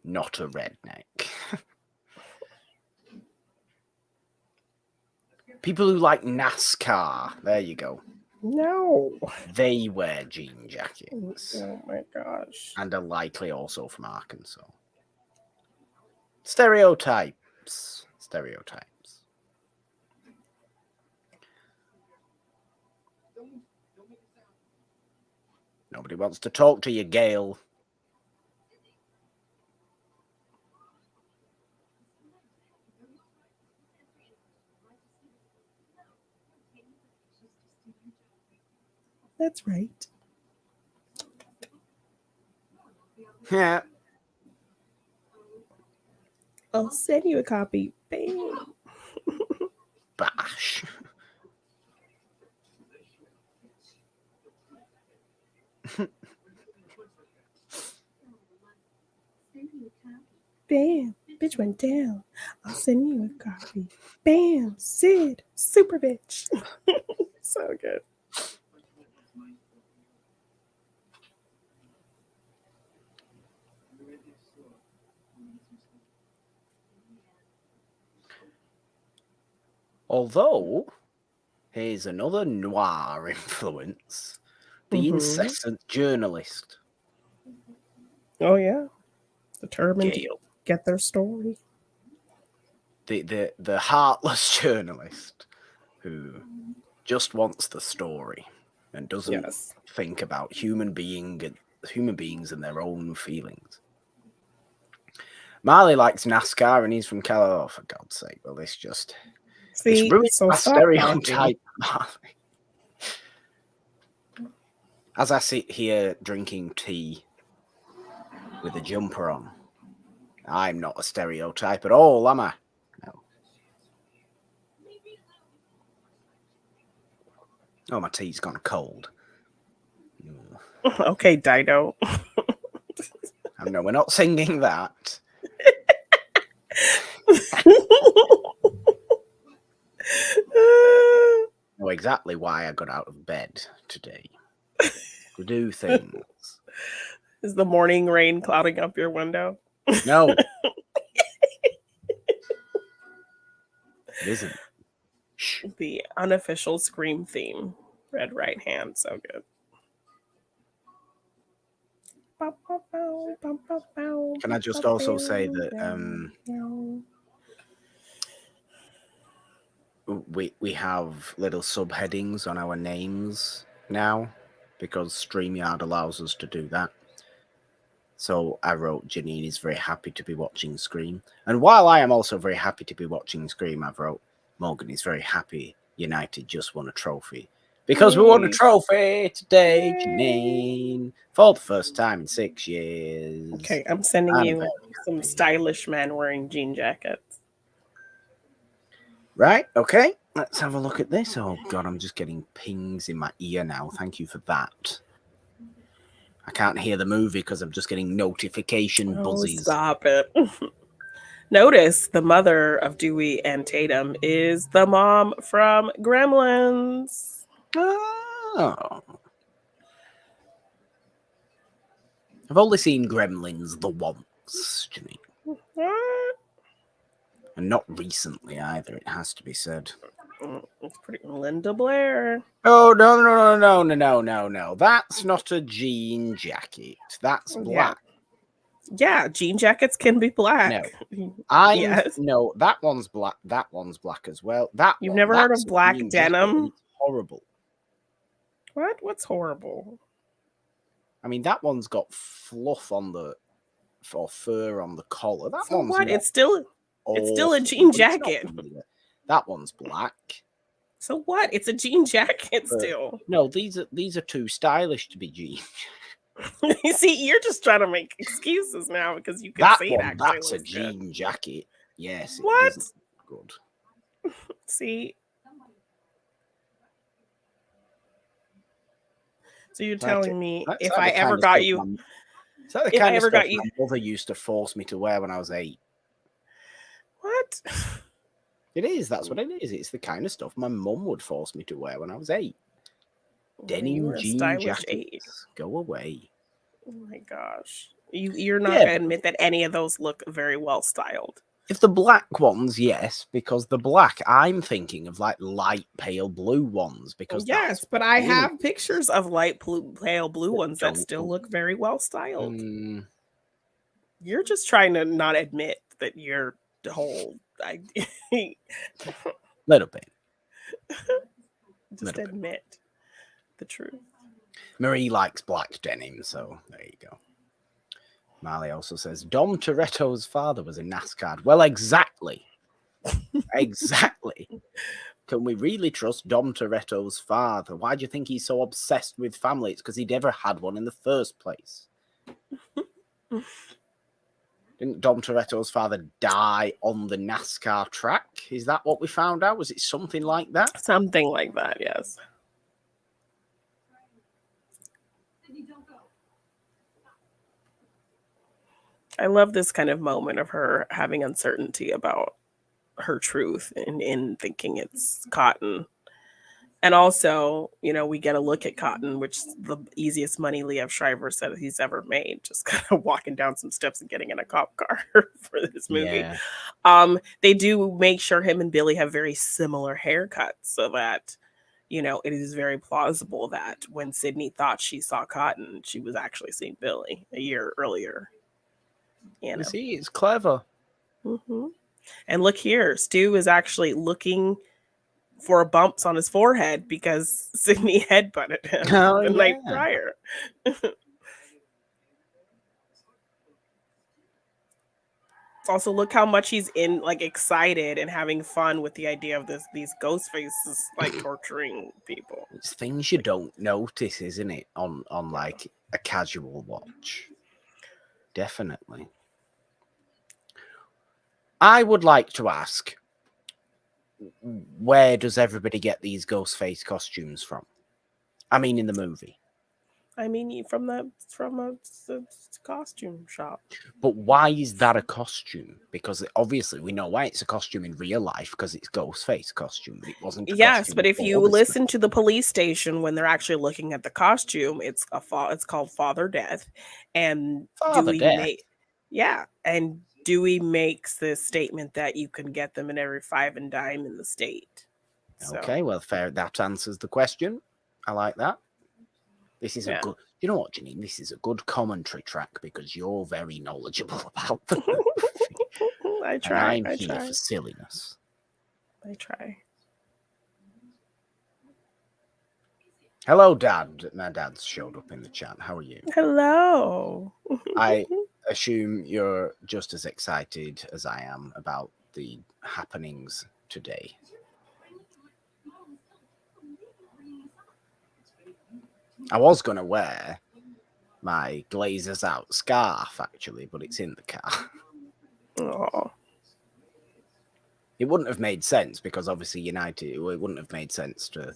Not a redneck. People who like NASCAR, there you go.
No.
They wear jean jackets.
Oh my gosh.
And are likely also from Arkansas. Stereotypes. Nobody wants to talk to you, Gail.
That's right.
Yeah.
I'll send you a copy. Bam.
Bash.
Bam. Bitch went down. I'll send you a copy. Bam. Sid. Super bitch. So good.
Although, here's another noir influence. The incessant journalist.
Oh, yeah. Determined
Gail.
to get their story.
The heartless journalist who just wants the story and doesn't think about human beings and their own feelings. Marley likes NASCAR and he's from California. Oh, for God's sake! Well, this ruins my stereotype, Marley. As I sit here drinking tea with a jumper on, I'm not a stereotype at all, am I? No. Oh, my tea's gone cold.
Okay, Dido.
No, we're not singing that. Know exactly why I got out of bed today. To do things.
Is the morning rain clouding up your window?
No. It isn't. Shh.
The unofficial Scream theme. Red right hand. So good.
Can I just also say that we have little subheadings on our names now because StreamYard allows us to do that. So I wrote, Janine is very happy to be watching Scream. And while I am also very happy to be watching Scream, I've wrote, Morgan is very happy United just won a trophy. Because we won a trophy today, Janine, for the first time in 6 years.
Okay, I'm sending you some stylish men wearing jean jackets.
Right, okay. Let's have a look at this. Oh, God, I'm just getting pings in my ear now. Thank you for that. I can't hear the movie because I'm just getting notification
Oh,
buzzies.
stop it. Notice the mother of Dewey and Tatum is the mom from Gremlins.
Oh. I've only seen Gremlins the once, Janine.
What?
And not recently either, it has to be said.
It's pretty Linda Blair.
Oh, no. That's not a jean jacket. That's black.
Yeah, jean jackets can be black.
Yes. No, that one's black. That one's black as well.
You've never heard of black denim?
It's horrible.
What? What's horrible?
I mean, that one's got fluff on the or fur on the collar. That
So
one's
what?
not
It's still
awful,
a jean
but it's not
jacket.
really. That one's black.
So what? It's a jean jacket still.
No, these are too stylish to be jeans.
You see, you're just trying to make excuses now because you can see that.
That's a jean jacket. Yes.
What?
Good.
See. So you're telling me if I ever got you,
is that the kind of stuff my mother used to force me to wear when I was 8?
What?
It is. That's what it is. It's the kind of stuff my mum would force me to wear when I was 8. Denim jean jackets. Go away.
Oh my gosh. You're not going to admit that any of those look very well styled.
If the black ones, yes, because the black, I'm thinking of like light pale blue ones. Because
yes, but I have pictures of light pale blue ones that still look very well styled. You're just trying to not admit that you're the whole
little bit.
Just admit the truth.
Marie likes black denim, so there you go. Marley also says Dom Toretto's father was a NASCAR. Well, exactly. Exactly. Can we really trust Dom Toretto's father? Why do you think he's so obsessed with family? It's because he never had one in the first place. Didn't Dom Toretto's father die on the NASCAR track? Is that what we found out? Was it something like that?
Something like that, yes. I love this kind of moment of her having uncertainty about her truth and in thinking it's Cotton. And also, we get a look at Cotton, which is the easiest money Liev Schreiber said he's ever made, just kind of walking down some steps and getting in a cop car for this movie. Yeah. They do make sure him and Billy have very similar haircuts so that, it is very plausible that when Sydney thought she saw Cotton, she was actually seeing Billy a year earlier.
You see, it's clever.
Mm-hmm. And look here, Stu is actually looking for bumps on his forehead because Sydney headbutted him the night prior. Also, look how much he's excited and having fun with the idea of these ghost faces torturing people.
It's things you don't notice, isn't it? On like a casual watch. Definitely. I would like to ask, where does everybody get these ghost face costumes from? I mean, in the movie.
I mean, from a costume shop.
But why is that a costume? Because obviously we know why it's a costume in real life, because it's Ghostface costume, but it wasn't.
Yes, but if you listen to the police station when they're actually looking at the costume, it's called Father Death, and and Dewey makes this statement that you can get them in every 5 and dime in the state.
Okay, well, fair. That answers the question. I like that. This is a good. You know what, Janine? This is a good commentary track because you're very knowledgeable about them.
I try.
And I'm here for silliness.
I try.
Hello, Dad. My dad's showed up in the chat. How are you?
Hello.
I assume you're just as excited as I am about the happenings today. I was going to wear my Glazers Out scarf, actually, but it's in the car.
Oh.
It wouldn't have made sense because obviously United, it wouldn't have made sense to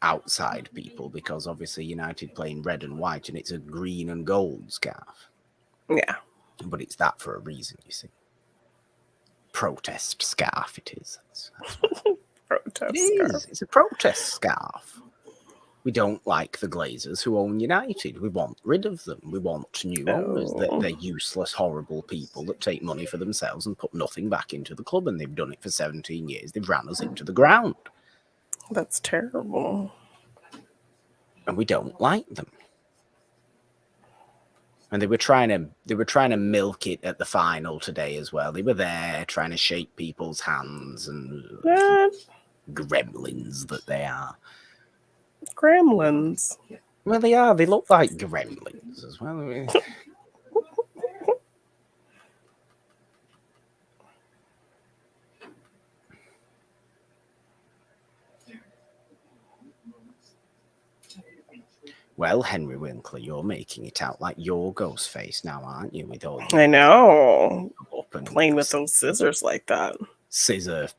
outside people, because obviously United play in red and white and it's a green and gold scarf.
Yeah.
But it's that for a reason, you see. Protest scarf it is. That's why.
Protest
It
scarf.
is. It's a protest scarf. We don't like the Glazers who own United. We want rid of them. We want new owners. They're useless, horrible people that take money for themselves and put nothing back into the club, and they've done it for 17 years. They've ran us into the ground.
That's terrible.
And we don't like them. And they were trying to milk it at the final today as well. They were there trying to shake people's hands, and gremlins that they are.
Gremlins.
Well, they are. They look like gremlins as well. Well, Henry Winkler, you're making it out like you're Ghostface now, aren't you? With all
I know.
open
Playing with those scissors like that.
Scissor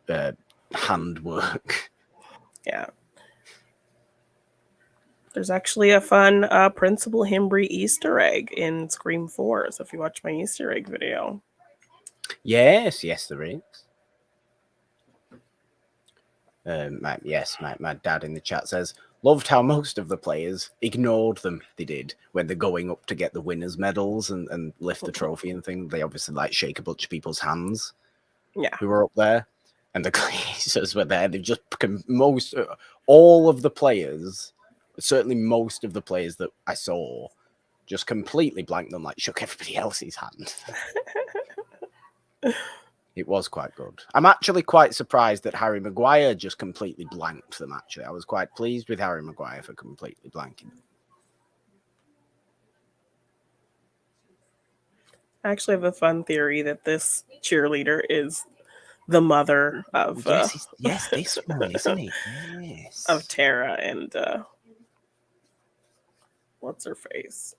handwork.
Yeah. There's actually a fun Principal Himbry Easter egg in Scream 4. So if you watch my Easter egg video.
Yes, there is. My dad in the chat says, loved how most of the players ignored them. They did when they're going up to get the winners' medals and lift the trophy and thing. They obviously like shake a bunch of people's hands.
Yeah.
Who were up there, and the Glazers were there. They've just all of the players, certainly most of the players that I saw, just completely blanked them, like shook everybody else's hand. It was quite good. I'm actually quite surprised that Harry Maguire just completely blanked them, actually. I was quite pleased with Harry Maguire for completely blanking them.
I actually have a fun theory that this cheerleader is the mother of
yes, this one, isn't it? Yes.
Of Tara and what's her face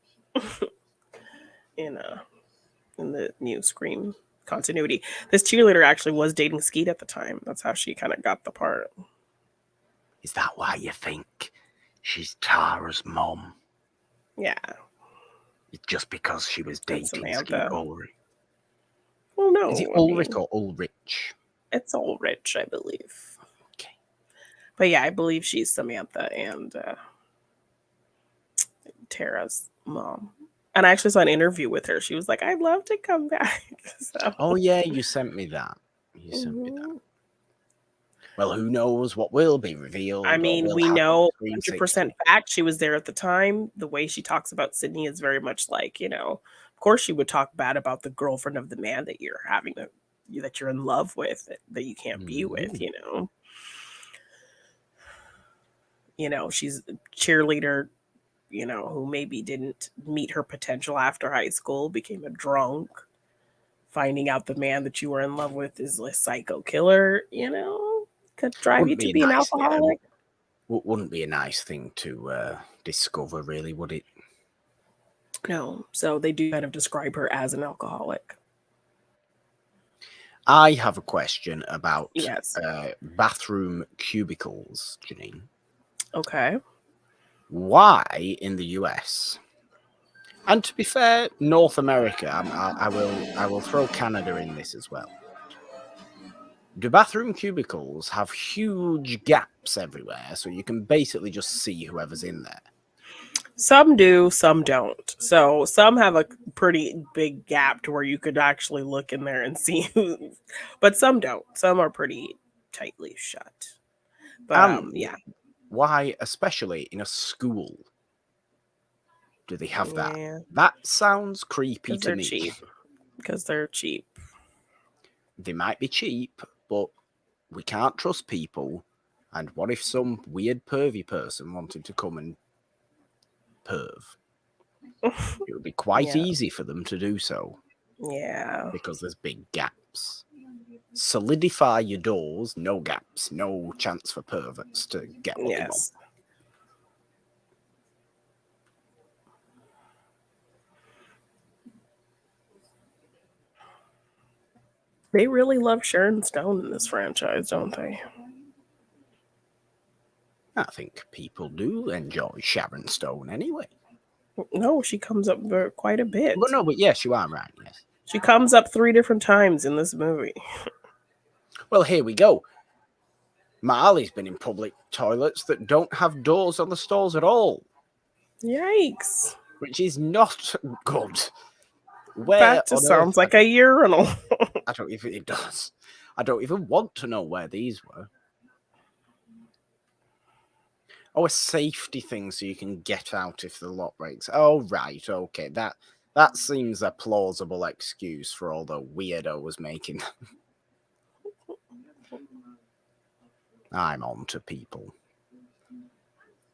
in the new Scream continuity. This cheerleader actually was dating Skeet at the time. That's how she kind of got the part.
Is that why you think she's Tara's mom?
Yeah.
It's just because she was dating Skeet Ulrich.
Well, no.
Is it Ulrich or Ulrich?
It's Ulrich, I believe.
Okay.
But yeah, I believe she's Samantha and Tara's mom. And I actually saw an interview with her. She was like, I'd love to come back. So.
Oh, yeah, you sent me that. Me that. Well, who knows what will be revealed?
I mean, we know 100% fact she was there at the time. The way she talks about Sydney is very much like, of course she would talk bad about the girlfriend of the man that you're having, that you're in love with, that you can't be with, she's a cheerleader, who maybe didn't meet her potential after high school, became a drunk, finding out the man that you were in love with is a psycho killer, could drive you to be an alcoholic.
Wouldn't be a nice thing to discover, really, would it?
No. So they do kind of describe her as an alcoholic.
I have a question about bathroom cubicles, Janine.
Okay.
Why in the US? And to be fair, North America, I will throw Canada in this as well. Do bathroom cubicles have huge gaps everywhere, so you can basically just see whoever's in there?
Some do, some don't. So some have a pretty big gap to where you could actually look in there and see who, but some don't. Some are pretty tightly shut. But yeah.
Why, especially in a school, do they have that?
Yeah.
That sounds creepy to me.
Cheap. Because they're cheap.
They might be cheap, but we can't trust people. And what if some weird pervy person wanted to come and perv? It would be quite easy for them to do so.
Yeah.
Because there's big gaps. Solidify your doors, no gaps, no chance for perverts to get what they want.
They really love Sharon Stone in this franchise, don't they?
I think people do enjoy Sharon Stone anyway.
No, she comes up quite a bit.
But no, but yes, you are right. Yes.
She comes up 3 different times in this movie.
Well, here we go. Marley's been in public toilets that don't have doors on the stalls at all,
Yikes.
which is not good. Where
That just
on
sounds
earth?
like a urinal.
I don't even. It does. I don't even want to know where these were. Oh, a safety thing so you can get out if the lock breaks. Oh, right. Okay. That seems a plausible excuse for all the weirdos making them. I'm on to people.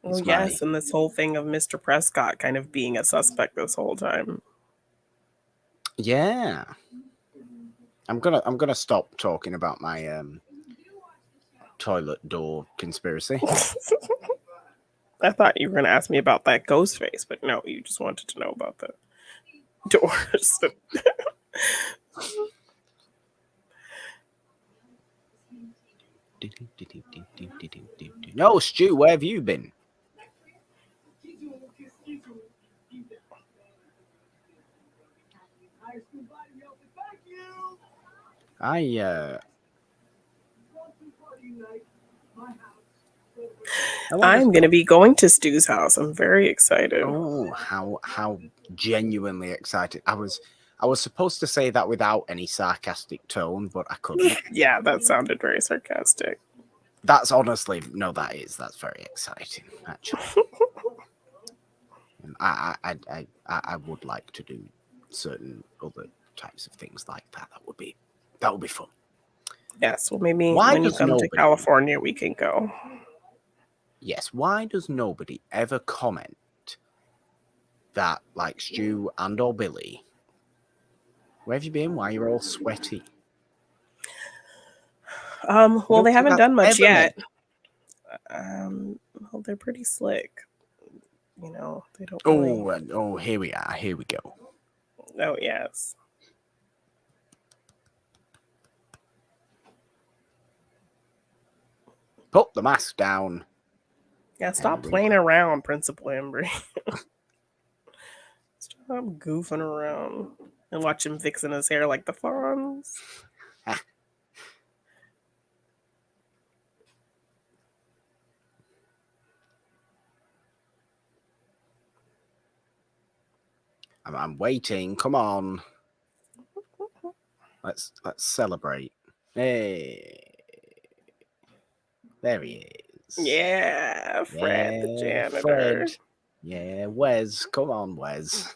Oh, yes, and this whole thing of Mr. Prescott kind of being a suspect this whole time.
Yeah. I'm gonna stop talking about my toilet door conspiracy.
I thought you were going to ask me about that ghost face, but no, you just wanted to know about the doors.
No, Stu, where have you been?
I'm going to be going to Stu's house. I'm very excited.
Oh, how genuinely excited. I was supposed to say that without any sarcastic tone, but I couldn't.
Yeah, that sounded very sarcastic.
That's honestly, no, that's very exciting, actually. I would like to do certain other types of things like that. That would be fun.
Yes, well, maybe when you come to California, we can go.
Yes, why does nobody ever comment that, like Stu and or Billy, where have you been? Why you're all sweaty?
Well, they haven't done much yet. Well, they're pretty slick. You know, they don't.
Oh, here we are. Here we go.
Oh, yes.
Put the mask down.
Yeah, stop playing around, Principal Embry. Stop goofing around and watch him fixing his hair like the Fonz.
I'm waiting. Come on. Let's celebrate. Hey. There he is.
Yeah, Fred the janitor.
Fred. Yeah, Wes. Come on, Wes.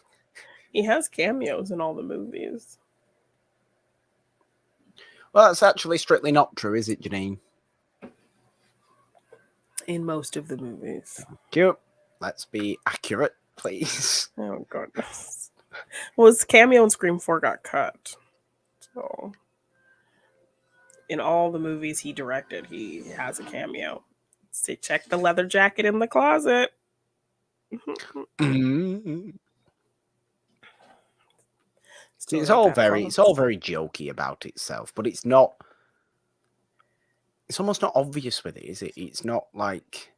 He has cameos in all the movies.
Well, that's actually strictly not true, is it, Janine?
In most of the movies.
Cute. Let's be accurate, please.
Oh, goodness. Well, his cameo in Scream 4 got cut. So, in all the movies he directed, he has a cameo. So check the leather jacket in the closet.
It's all very jokey about itself, but it's not. It's almost not obvious with it, is it? It's not like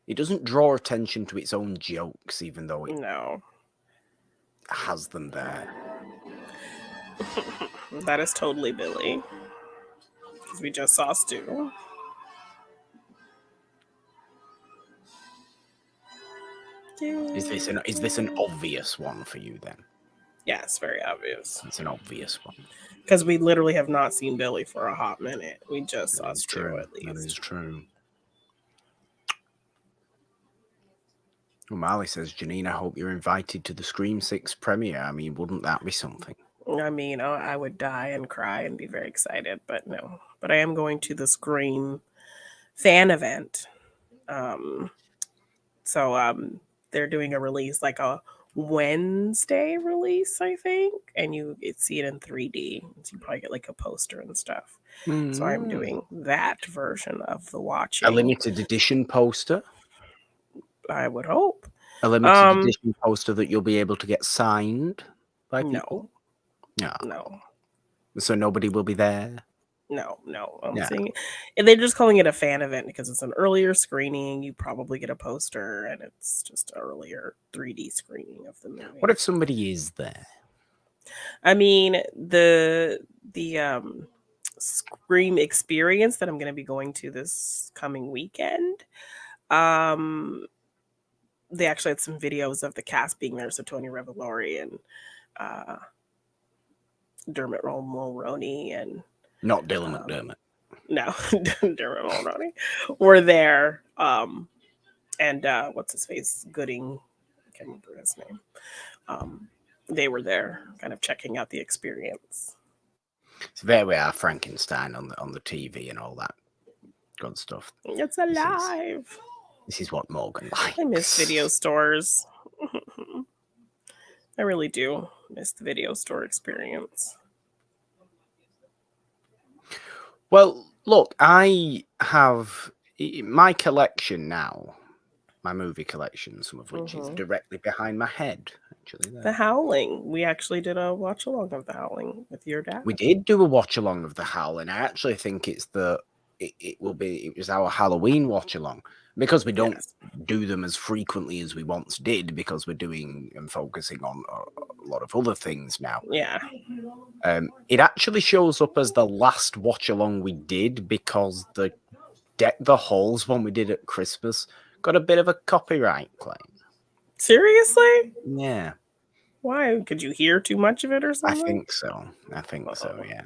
it doesn't draw attention to its own jokes, even though it has them there.
That is totally Billy, because we just saw Stu.
Is this an obvious one for you then?
Yes, very obvious.
It's an obvious one.
Because we literally have not seen Billy for a hot minute. We just saw Stu, at least.
That is true. Well, Marley says, Janine, I hope you're invited to the Scream 6 premiere. I mean, wouldn't that be something?
I mean, I would die and cry and be very excited, but no. But I am going to the Scream fan event. So they're doing a release, like a Wednesday release, I think, and you see it in 3D. So you probably get like a poster and stuff. So I'm doing that version of the watching.
A limited edition poster?
I would hope.
A limited edition poster that you'll be able to get signed by people?
No.
So nobody will be there?
No, I'm
Yeah.
seeing and they're just calling it a fan event because it's an earlier screening, you probably get a poster, and it's just an earlier 3D screening of the
What
movie.
if somebody is there?
I mean, the Scream experience that I'm gonna be going to this coming weekend, um, they actually had some videos of the cast being there, so Tony Revolori and, uh, Dermot Mulroney and,
Not Dylan
um
McDermott.
no, Dermot Mulroney were there, and, what's his face? Gooding, I can't remember his name. Um, they were there kind of checking out the experience.
So there we are, Frankenstein on the TV and all that good stuff.
It's
This
alive.
is what Morgan likes.
I miss video stores. I really do miss the video store experience.
Well, look, I have my collection now, my movie collection, some of which is directly behind my head. Actually,
The
there.
Howling. We actually did a watch along of The Howling with your dad.
We did do a watch along of The Howling. I actually think it was our Halloween watch along because we don't
Yes.
do them as frequently as we once did because we're doing and focusing on a lot of other things now.
Yeah.
It actually shows up as the last watch along we did because the Deck the Halls one we did at Christmas got a bit of a copyright claim.
Seriously?
Yeah.
Why? Could you hear too much of it or
I
something?
think so. Yeah.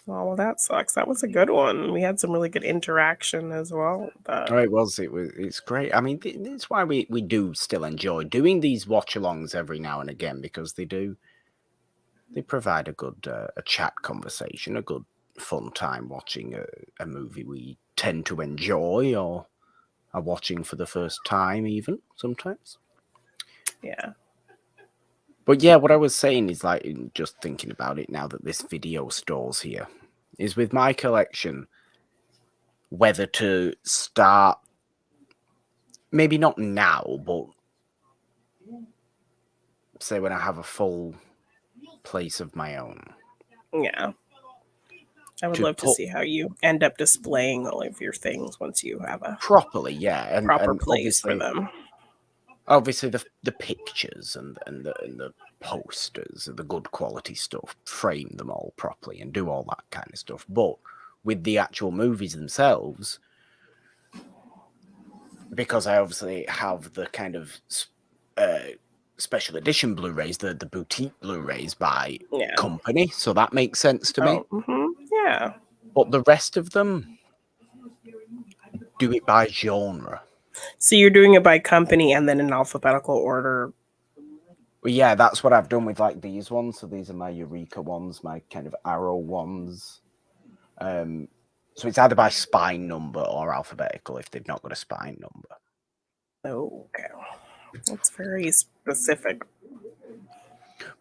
Oh, well, that sucks. That was a good one. We had some really good interaction as well.
Oh, it was. It's great. I mean, that's why we do still enjoy doing these watch-alongs every now and again because they provide a good a chat conversation, a good fun time watching a movie we tend to enjoy or are watching for the first time, even sometimes.
Yeah.
But yeah, what I was saying is like just thinking about it now that this video store's here is with my collection whether to start maybe not now, but say when I have a full place of my own.
Yeah. I would
To
love to
put
see how you end up displaying all of your things once you have a
properly, yeah,
proper
and
place for them.
obviously the pictures and the posters, the good quality stuff, frame them all properly and do all that kind of stuff. But with the actual movies themselves, because I obviously have the kind of special edition Blu-rays, the boutique Blu-rays by
Yeah.
company, so that makes sense to me.
Yeah.
But the rest of them do it by genre.
So you're doing it by company and then in alphabetical order.
Well, yeah, that's what I've done with like these ones. So these are my Eureka ones, my kind of Arrow ones. So it's either by spine number or alphabetical if they've not got a spine number.
Oh, okay. That's very specific.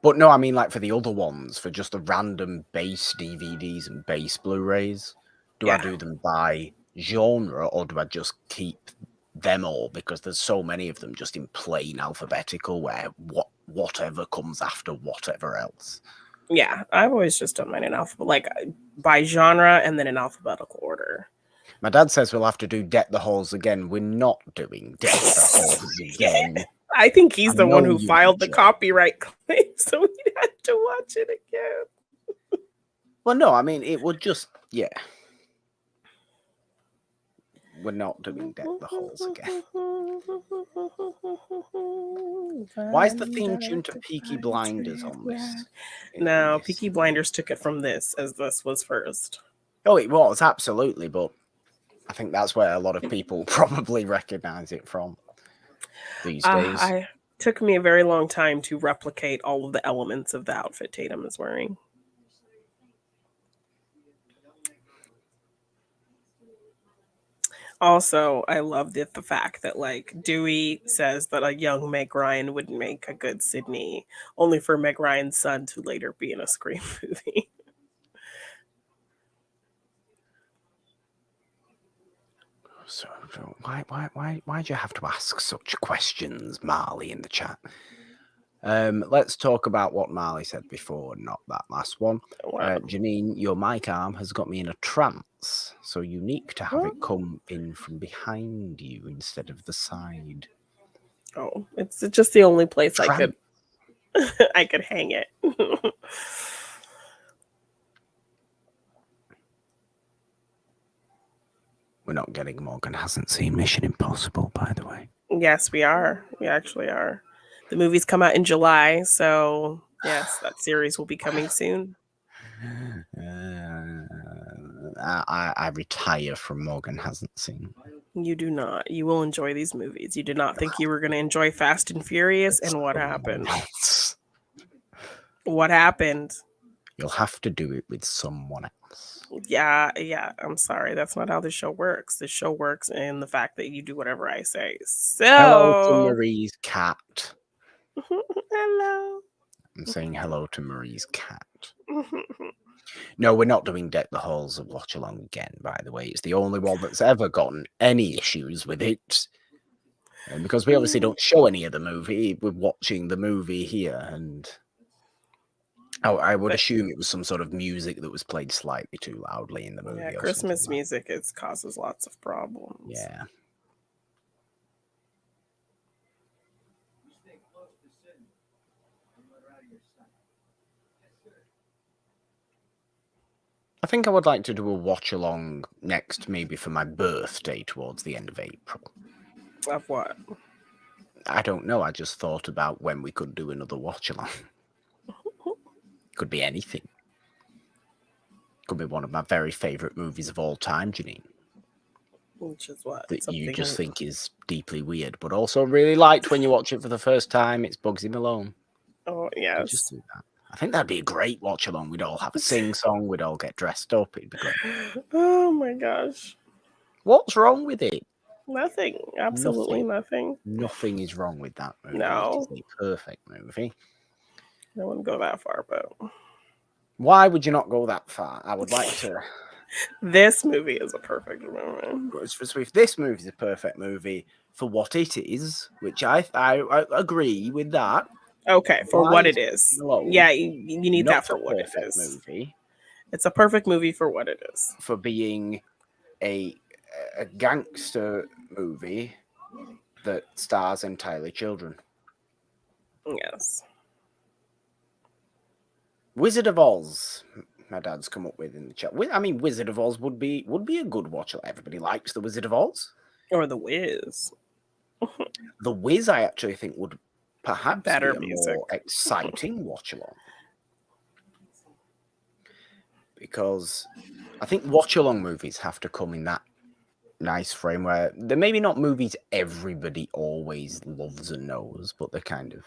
But no, I mean like for the other ones, for just the random base DVDs and base Blu-rays, do I do them by genre or do I just keep them all because there's so many of them just in plain alphabetical where whatever comes after whatever else?
Yeah, I've always just done mine in by genre and then in alphabetical order.
My dad says we'll have to do Deck the Halls again. We're not doing Deck the Halls again.
I think he's the one who
you
filed the
enjoy.
copyright claim, so we'd have to watch it again.
Well, no, I mean, it would just, yeah. We're not doing Deck the Halls again. Why is the theme tune to Peaky Blinders on this?
No, Peaky Blinders took it from this, as this was first.
Oh, it was, absolutely, but I think that's where a lot of people probably recognize it from these days.
It took me a very long time to replicate all of the elements of the outfit Tatum is wearing. Also, I love the fact that like Dewey says that a young Meg Ryan would make a good Sydney, only for Meg Ryan's son to later be in a Scream movie.
So why do you have to ask such questions, Marley, in the chat? Let's talk about what Marley said before, not that last one.
Wow.
Janine, your mic arm has got me in a trance. So unique to have
What?
it come in from behind you instead of the side.
Oh, it's just the only place I
Trance.
could I could hang it.
We're not getting Morgan hasn't seen Mission Impossible, by the way.
Yes, we are. We actually are. The movies come out in July, so yes, that series will be coming soon.
I retire from Morgan hasn't seen.
You do not. You will enjoy these movies. You did not think you were going to enjoy Fast and Furious, and what happened? What happened?
You'll have to do it with someone else.
Yeah. I'm sorry. That's not how the show works. The show works in the fact that you do whatever I say. So,
Hello to Marie's cat.
hello.
I'm saying hello to Marie's cat. No, we're not doing Deck the Halls of Watchalong again, by the way. It's the only one that's ever gotten any issues with it. And because we obviously don't show any of the movie, we're watching the movie here, and I would assume it was some sort of music that was played slightly too loudly in the movie.
Yeah, Christmas music causes lots of problems.
Yeah. I think I would like to do a watch along next, maybe for my birthday towards the end of April.
Of what?
I don't know. I just thought about when we could do another watch along. Could be anything. Could be one of my very favourite movies of all time, Janine.
Which is what?
That you just think is deeply weird, but also really liked when you watch it for the first time. It's Bugsy Malone.
Oh, yes.
Just do that. I think that'd be a great watch along. We'd all have a sing song. We'd all get dressed up. It'd be great.
Oh my gosh.
What's wrong with it?
Nothing. Absolutely nothing.
Nothing is wrong with that movie.
No.
It's a perfect movie.
I wouldn't go that far, but
why would you not go that far? I would like to.
This movie is a perfect movie.
This movie is a perfect movie for what it is, which I agree with that.
Okay, for what it is. Yeah, you need that for what it is.
Movie.
It's a perfect movie for what it is.
For being a gangster movie that stars entirely children.
Yes.
Wizard of Oz, my dad's come up with in the chat. I mean, Wizard of Oz would be a good watch. Everybody likes the Wizard of Oz.
Or The Wiz.
The Wiz, I actually think, would perhaps
better
be a
music.
more exciting watch along. Because I think watch along movies have to come in that nice frame where they're maybe not movies everybody always loves and knows, but they're kind of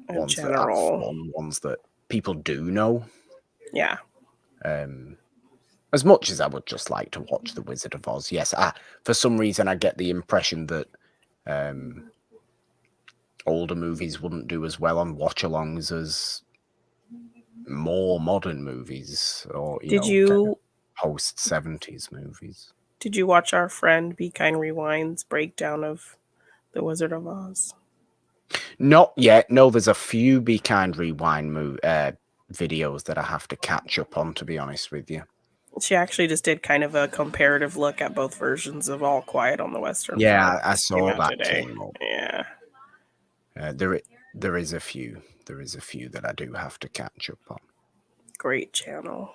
ones that are fun, ones that people do know.
Yeah.
As much as I would just like to watch The Wizard of Oz, yes, for some reason I get the impression that older movies wouldn't do as well on watch-alongs as more modern movies, or post-70s movies.
Did you watch our friend Be Kind Rewind's breakdown of The Wizard of Oz?
Not yet. No, there's a few Be Kind Rewind videos that I have to catch up on, to be honest with you.
She actually just did kind of a comparative look at both versions of All Quiet on the Western Front.
Yeah, I saw that today.
Yeah.
There is a few. There is a few that I do have to catch up on.
Great channel.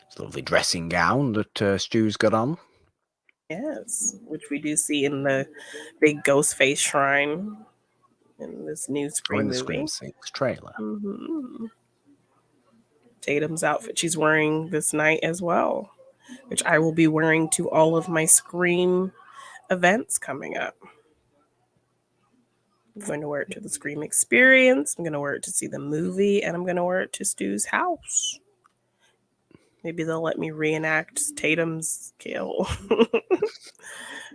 It's a lovely dressing gown that Stu's got on.
Yes, which we do see in the big Ghostface shrine in this new Scream movie.
Scream 6 trailer.
Mm-hmm. Tatum's outfit she's wearing this night as well, which I will be wearing to all of my Scream events coming up. I'm going to wear it to the Scream experience. I'm going to wear it to see the movie, and I'm going to wear it to Stu's house. Maybe they'll let me reenact Tatum's kill.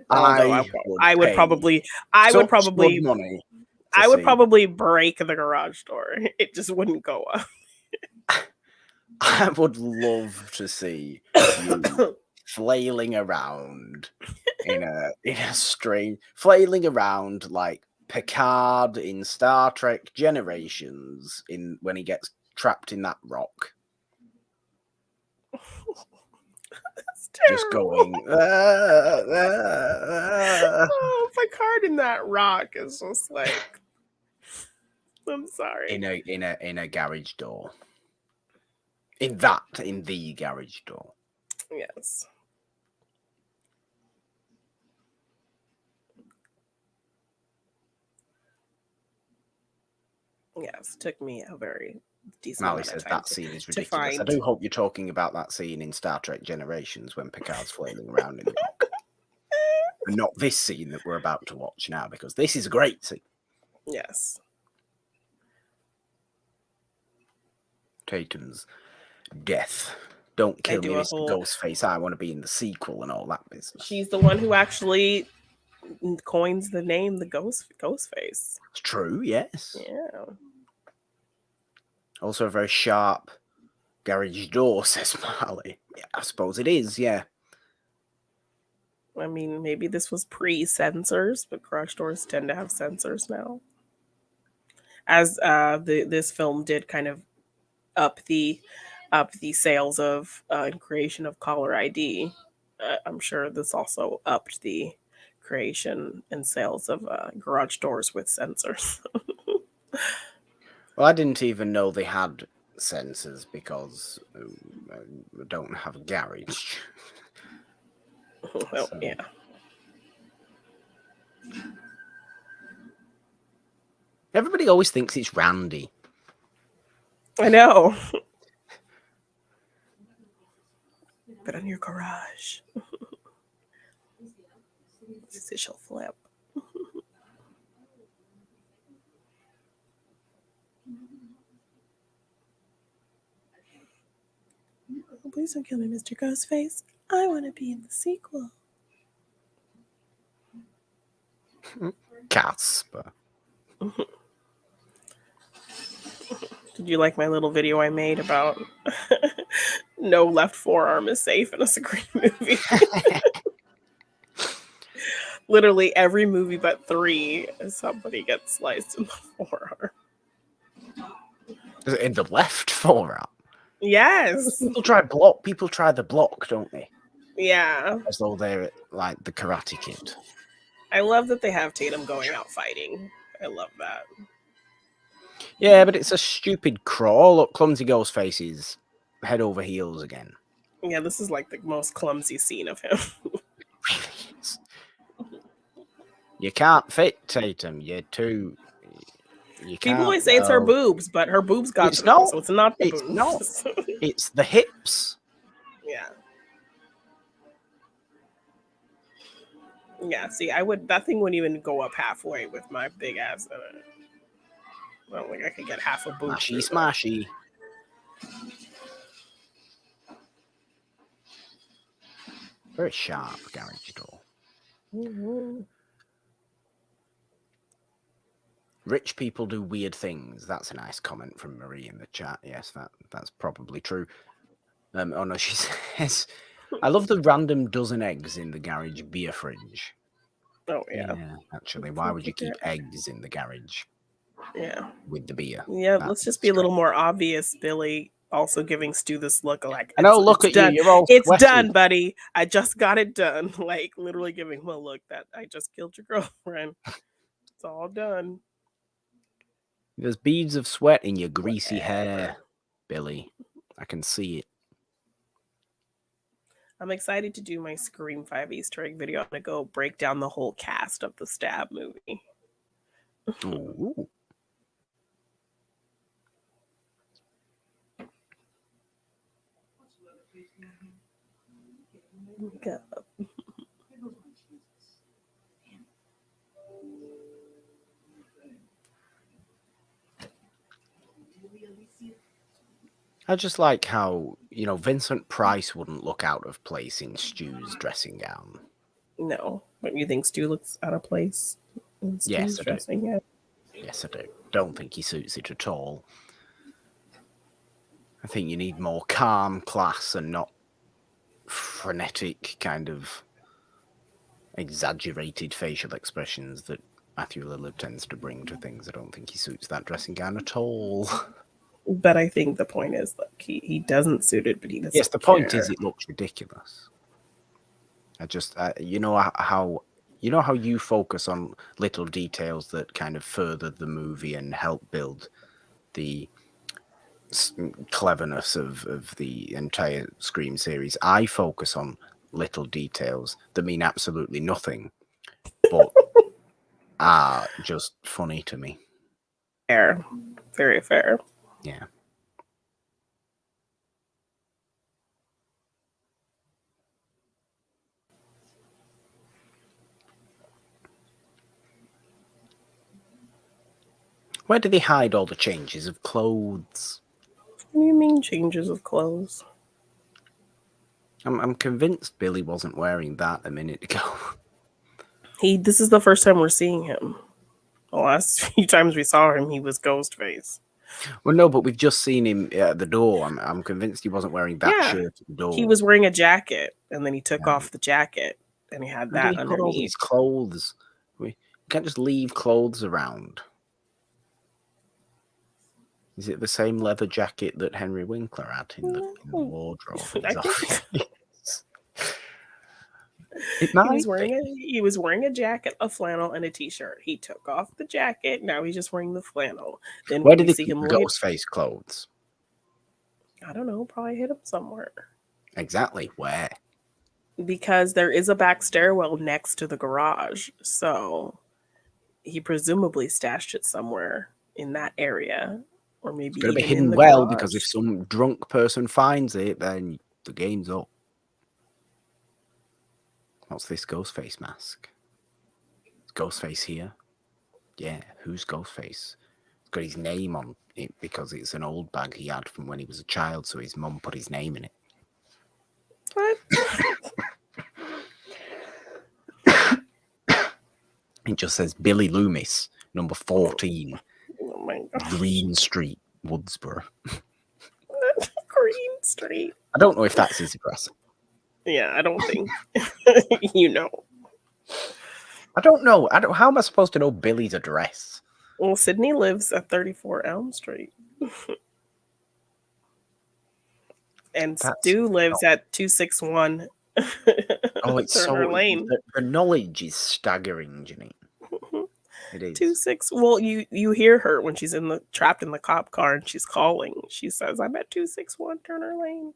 I would probably break the garage door. It just wouldn't go up.
I would love to see you flailing around in a strange, flailing around like Picard in Star Trek Generations when he gets trapped in that rock.
That's
Just
terrible.
going.
Oh, Picard in that rock is just like, I'm sorry.
In a garage door. In the garage door.
Yes. Yes, took me a very decent
Mally
amount of
says
time
that scene is
to
ridiculous. I
find.
do hope you're talking about that scene in Star Trek Generations when Picard's flailing around in the rock. And not this scene that we're about to watch now, because this is a great scene.
Yes.
Tatum's death. Don't kill me,
do a
Mr.
whole-
Ghostface. I want to be in the sequel and all that business.
She's the one who actually coins the name the Ghostface.
It's true, yes.
Yeah.
Also a very sharp garage door, says Marley. Yeah, I suppose it is, yeah.
I mean, maybe this was pre-sensors, but garage doors tend to have sensors now. As this film did kind of up the sales of and creation of caller ID, I'm sure this also upped the creation and sales of garage doors with sensors.
Well, I didn't even know they had sensors because I don't have a garage.
Well, yeah.
Everybody always thinks it's Randy.
I know. Put on your garage. See, she'll flip. Oh, please don't kill me, Mr. Ghostface. I want to be in the sequel.
Casper.
Did you like my little video I made about no left forearm is safe in a Scream movie? Literally every movie but 3, somebody gets sliced in the forearm.
In the left forearm?
Yes.
People try the block, don't they?
Yeah.
As though they're like the Karate Kid.
I love that they have Tatum going out fighting. I love that.
Yeah, but it's a stupid crawl. Look, clumsy Ghostface is head over heels again.
Yeah, this is like the most clumsy scene of him.
You can't fit Tatum. You're too. You can't.
People always say it's her boobs, but her boobs got
It's
through,
not.
so it's not the
It's
boobs.
not. It's the hips.
Yeah. Yeah, see, that thing wouldn't even go up halfway with my big ass in it. I don't think I could get half a boob.
Smashy. Very sharp garage door.
Mm-hmm.
Rich people do weird things. That's a nice comment from Marie in the chat. Yes, that's probably true. Oh no, she says, I love the random dozen eggs in the garage beer fridge.
Oh yeah.
Actually, why would you keep eggs in the garage?
Yeah.
With the beer.
Yeah, let's just be a little more obvious, Billy. Also giving Stu this look like,
I know, look at
done.
you. You're all
It's
sweaty.
done, buddy. I just got it done. Like literally giving him a look that I just killed your girlfriend. It's all done.
There's beads of sweat in your greasy hair, Billy. I can see it.
I'm excited to do my Scream 5 Easter egg video. I'm going to go break down the whole cast of the Stab movie.
Ooh.
Go.
I just like how, Vincent Price wouldn't look out of place in Stu's dressing gown.
No. But you think Stu looks out of place in Stu's dressing gown?
Yes, I do. Don't think he suits it at all. I think you need more calm class and not frenetic kind of exaggerated facial expressions that Matthew Lillard tends to bring to things. I don't think he suits that dressing gown at all.
But I think the point is, like, he doesn't suit it, but he doesn't
Yes, the
care.
point is it looks ridiculous. You know how you focus on little details that kind of further the movie and help build the cleverness of the entire Scream series. I focus on little details that mean absolutely nothing, but are just funny to me.
Fair. Very fair.
Yeah. Where do they hide all the changes of clothes?
What do you mean changes of clothes?
I'm convinced Billy wasn't wearing that a minute ago.
This is the first time we're seeing him. The last few times we saw him, he was Ghostface.
Well, no, but we've just seen him at the door. I'm convinced he wasn't wearing that
Yeah.
shirt at the door.
He was wearing a jacket, and then he took off the jacket, and he had
Where
that
did he put all
underneath.
these clothes? We can't just leave clothes around. Is it the same leather jacket that Henry Winkler had in the wardrobe?
I think
It might
he was wearing a jacket, a flannel, and a t-shirt. He took off the jacket. Now he's just wearing the flannel. Then
Where
when
did
we
he
see
keep
him
the
later,
Ghostface clothes?
I don't know. Probably hit him somewhere.
Exactly where?
Because there is a back stairwell next to the garage, so he presumably stashed it somewhere in that area, or maybe
It's got to be
even
hidden
in the
well,
garage.
because if some drunk person finds it, then the game's up. What's this Ghostface mask? Is Ghostface here? Yeah, who's Ghostface? It's got his name on it because it's an old bag he had from when he was a child, so his mum put his name in it.
What?
It just says Billy Loomis, number 14,
Oh my god.
Green Street, Woodsboro.
Green Street.
I don't know if that's his address.
Yeah, I don't think you know.
I don't know. How am I supposed to know Billy's address?
Well, Sydney lives at 34 Elm Street. And Stu lives at 261
Oh, it's
Turner
so
Lane.
the knowledge is staggering, Janine. It is.
26. Well, you hear her when she's trapped in the cop car and she's calling. She says, "I'm at 261 Turner Lane."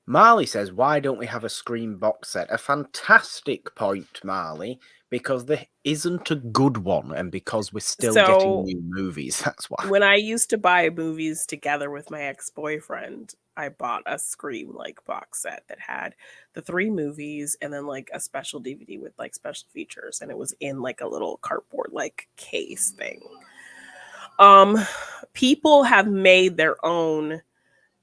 Marley says, "Why don't we have a Scream box set?" A fantastic point, Marley, because there isn't a good one, and because we're still getting new movies. That's why.
When I used to buy movies together with my ex-boyfriend, I bought a Scream box set that had the 3 movies and then a special DVD with special features, and it was in a little cardboard case thing. People have made their own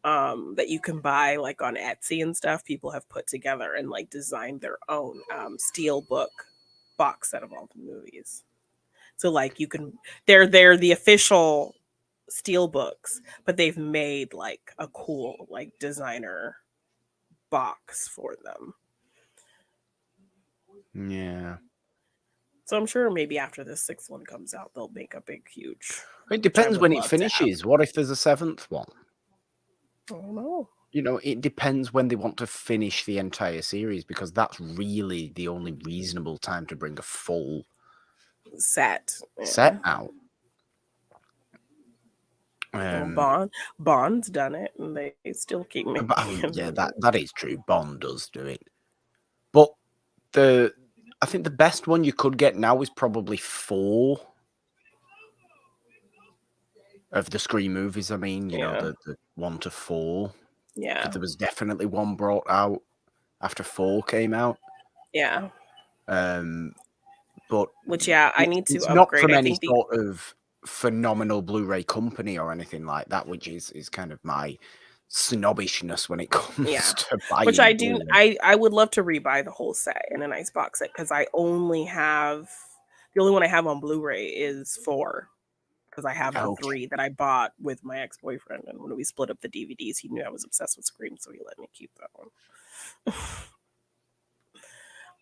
that you can buy on Etsy and stuff. People have put together and designed their own steelbook box set of all the movies. So you can they're the official steel books, but they've made a cool designer box for them.
Yeah.
So I'm sure maybe after this 6th one comes out, they'll make a big, huge.
It depends when it finishes. What if there's a 7th one?
I don't know.
It depends when they want to finish the entire series, because that's really the only reasonable time to bring a full
set
out.
Bond's done it, and they still keep making it.
Yeah, that is true. Bond does do it, but I think the best one you could get now is probably 4 of the Scream movies. I mean, you know, the 1 to 4.
Yeah,
there was definitely one brought out after 4 came out.
Yeah.
But
I need to
it's
upgrade.
not from any sort of phenomenal Blu-ray company or anything like that, which is kind of my snobbishness when it comes to buying.
Which I do. I would love to rebuy the whole set in a nice box set, because I only have the only one I have on Blu-ray is 4, because I have the 3 that I bought with my ex-boyfriend, and when we split up the DVDs, he knew I was obsessed with Scream, so he let me keep that one.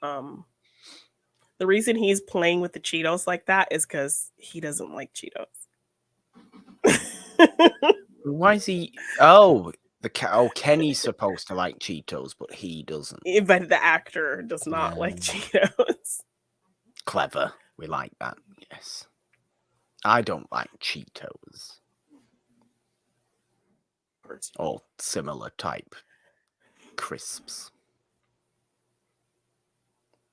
um, the reason he's playing with the Cheetos like that is because he doesn't like Cheetos.
Why is he? Oh, Kenny's supposed to like Cheetos, but he doesn't.
But the actor does not like Cheetos.
Clever. We like that. Yes. I don't like Cheetos. Or similar type crisps.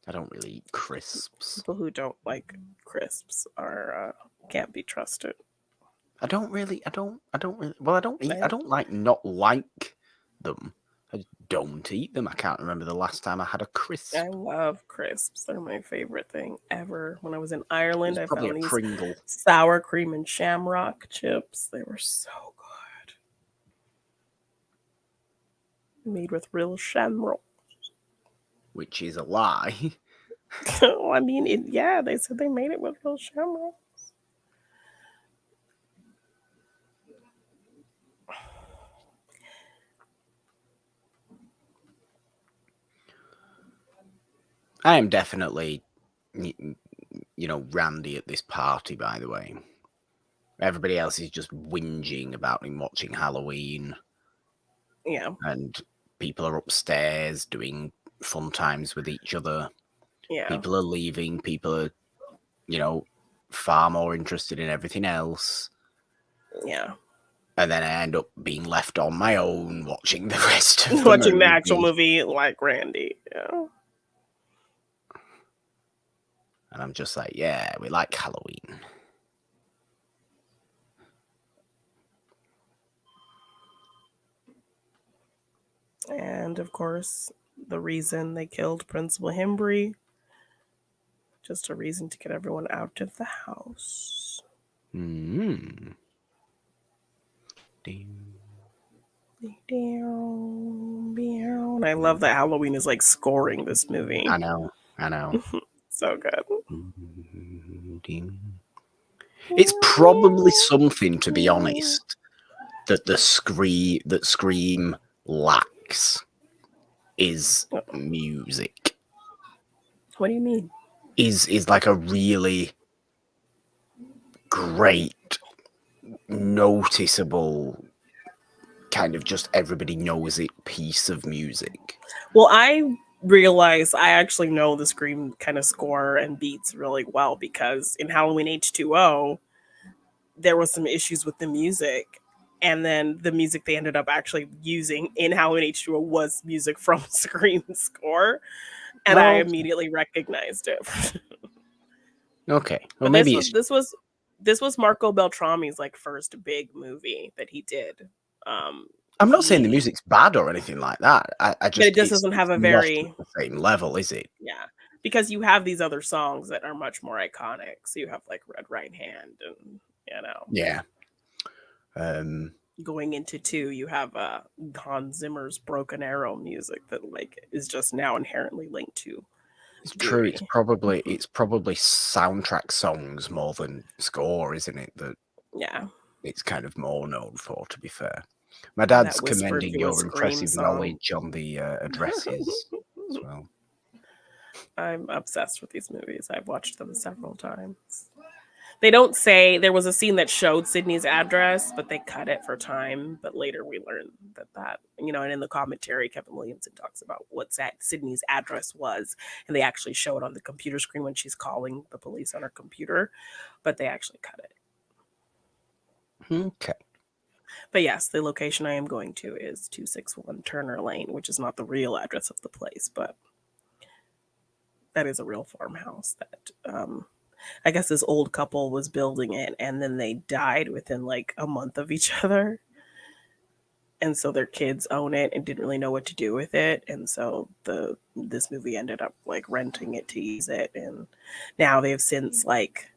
I don't really eat crisps.
People who don't like crisps are can't be trusted.
I don't not like them. I don't eat them. I can't remember the last time I had a crisp.
I love crisps. They're my favorite thing ever. When I was in Ireland, I found these
Pringle.
sour cream and shamrock chips. They were so good. Made with real shamrock.
Which is a lie.
I mean, they said they made it with real shamrock.
I am definitely, Randy at this party, by the way. Everybody else is just whinging about him watching Halloween.
Yeah.
And people are upstairs doing fun times with each other.
Yeah.
People are leaving. People are, far more interested in everything else.
Yeah.
And then I end up being left on my own watching the rest of
the actual movie like Randy. Yeah.
And I'm just like, yeah, we like Halloween.
And of course, the reason they killed Principal Hembry, just a reason to get everyone out of the house.
Mm-hmm.
I love that Halloween is like scoring this movie.
I know.
So good.
It's probably something, to be honest, that Scream lacks is music.
What do you mean?
Is like a really great, noticeable, kind of just everybody knows it piece of music.
Well, I realize I actually know the Scream kind of score and beats really well because in Halloween H2O, there was some issues with the music. And then the music they ended up actually using in Halloween H2O was music from Scream's score. And I immediately recognized it.
Okay.
Well, maybe this was Marco Beltrami's like first big movie that he did.
I'm not saying the music's bad or anything like that. I just,
but it just doesn't have a very
not at the same level, is it?
Yeah, because you have these other songs that are much more iconic. So you have like Red Right Hand, and
yeah.
Going into 2, you have Hans Zimmer's Broken Arrow music that like is just now inherently linked to.
It's true. It's probably soundtrack songs more than score, isn't it? That it's kind of more known for. To be fair, my dad's commending your impressive knowledge on the addresses as well.
I'm obsessed with these movies. I've watched them several times. They don't say there was a scene that showed Sydney's address, but they cut it for time. But later we learned that and in the commentary, Kevin Williamson talks about what Sydney's address was, and they actually show it on the computer screen when she's calling the police on her computer, but they actually cut it.
Okay.
But yes, the location I am going to is 261 Turner Lane, which is not the real address of the place, but that is a real farmhouse that I guess this old couple was building it, and then they died within like a month of each other. And so their kids own it and didn't really know what to do with it. And so this movie ended up like renting it to use it. And now they've since like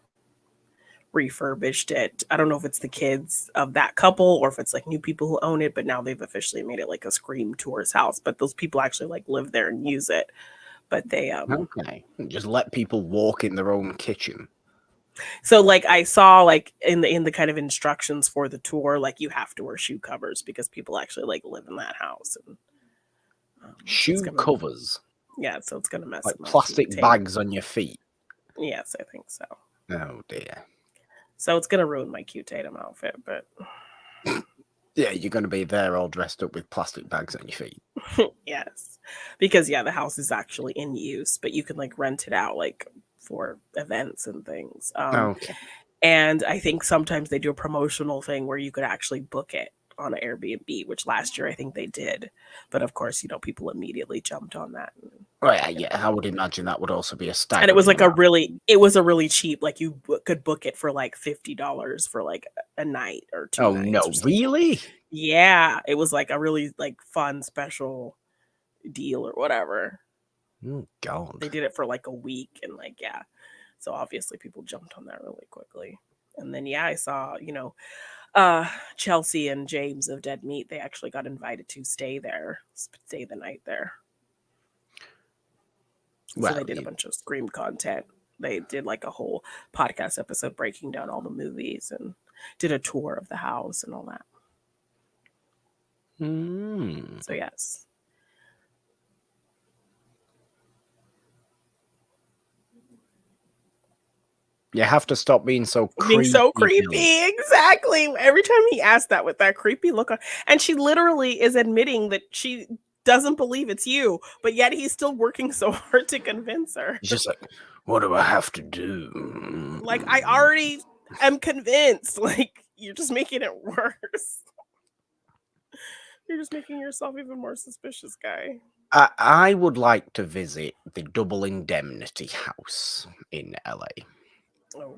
refurbished it. I don't know if it's the kids of that couple or if it's like new people who own it, but now they've officially made it like a Scream Tours house. But those people actually like live there and use it. But they
okay, just let people walk in their own kitchen.
So like I saw like in the kind of instructions for the tour, like you have to wear shoe covers because people actually like live in that house. And
Shoe covers?
Yeah, so it's going to mess
Like
with my
plastic
cue tape.
bags on your feet?
Yes, I think so.
Oh, dear.
So it's going to ruin my cute Tatum outfit, but...
Yeah, you're going to be there all dressed up with plastic bags on your feet.
Yes. Because, yeah, the house is actually in use, but you can, like, rent it out, like, for events and things.
Okay.
And I think sometimes they do a promotional thing where you could actually book it on Airbnb, which last year I think they did. But, of course, people immediately jumped on that.
Right, yeah, I would imagine that would also be a staggering.
And it was like it was a really cheap, like you could book it for like $50 for like a night or 2
Oh,
nights.
no, really?
Yeah, it was like a really like fun special deal or whatever.
Oh, God.
They did it for like a week and like, yeah. So obviously people jumped on that really quickly. And then, yeah, I saw, Chelsea and James of Dead Meat, they actually got invited to stay the night there. So they did a bunch of Scream content. They did like a whole podcast episode breaking down all the movies and did a tour of the house and all that. So yes.
You have to stop being so creepy.
Being so creepy. Exactly. Every time he asked that with that creepy look on, and she literally is admitting that she doesn't believe it's you, but yet he's still working so hard to convince her.
He's just like, what do I have to do?
Like, I already am convinced. Like, you're just making it worse. You're just making yourself even more suspicious, guy.
I would like to visit the Double Indemnity house in LA.
Oh.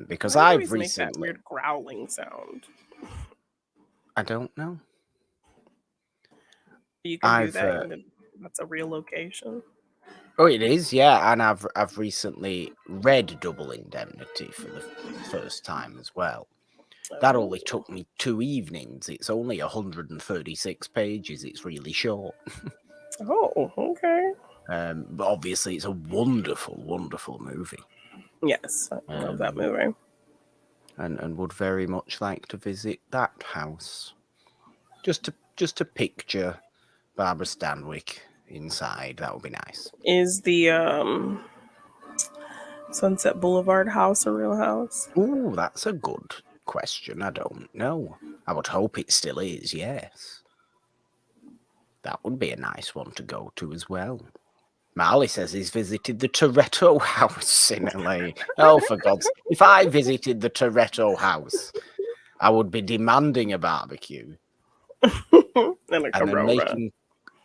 Because
Why do
I've
you always
recently
make that weird growling sound.
I don't know.
You can do that. That's a real location.
Oh, it is, yeah. And I've recently read Double Indemnity for the first time as well. That only took me 2 evenings. It's only 136 pages. It's really short.
Oh, okay.
But obviously, it's a wonderful, wonderful movie.
Yes, I love that movie.
And would very much like to visit that house. Just to picture Barbara Stanwyck inside. That would be nice.
Is the Sunset Boulevard house a real house?
Ooh, that's a good question. I don't know. I would hope it still is, yes. That would be a nice one to go to as well. Marley says he's visited the Toretto house in LA. Oh, for God's sake. If I visited the Toretto house, I would be demanding a barbecue.
and
then making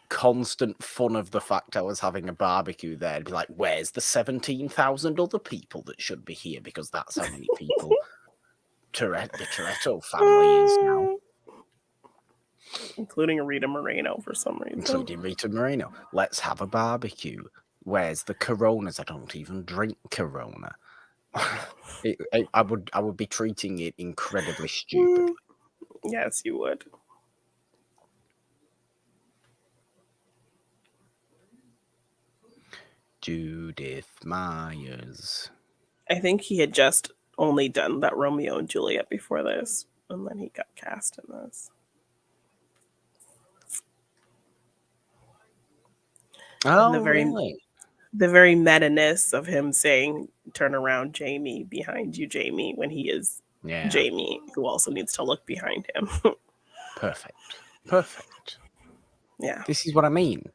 constant fun of the fact I was having a barbecue there. It'd be like, where's the 17,000 other people that should be here? Because that's how many people the Toretto family is now.
Including Rita Moreno for some reason.
Including Rita Moreno. Let's have a barbecue. Where's the Coronas? I don't even drink Corona. I would be treating it incredibly stupidly.
Yes, you would.
Judith Myers.
I think he had just only done that Romeo and Juliet before this, and then he got cast in this.
Oh, really?
The very meta-ness of him saying, turn around, Jamie, behind you, Jamie, when he is Jamie, who also needs to look behind him.
Perfect.
Yeah.
This is what I mean.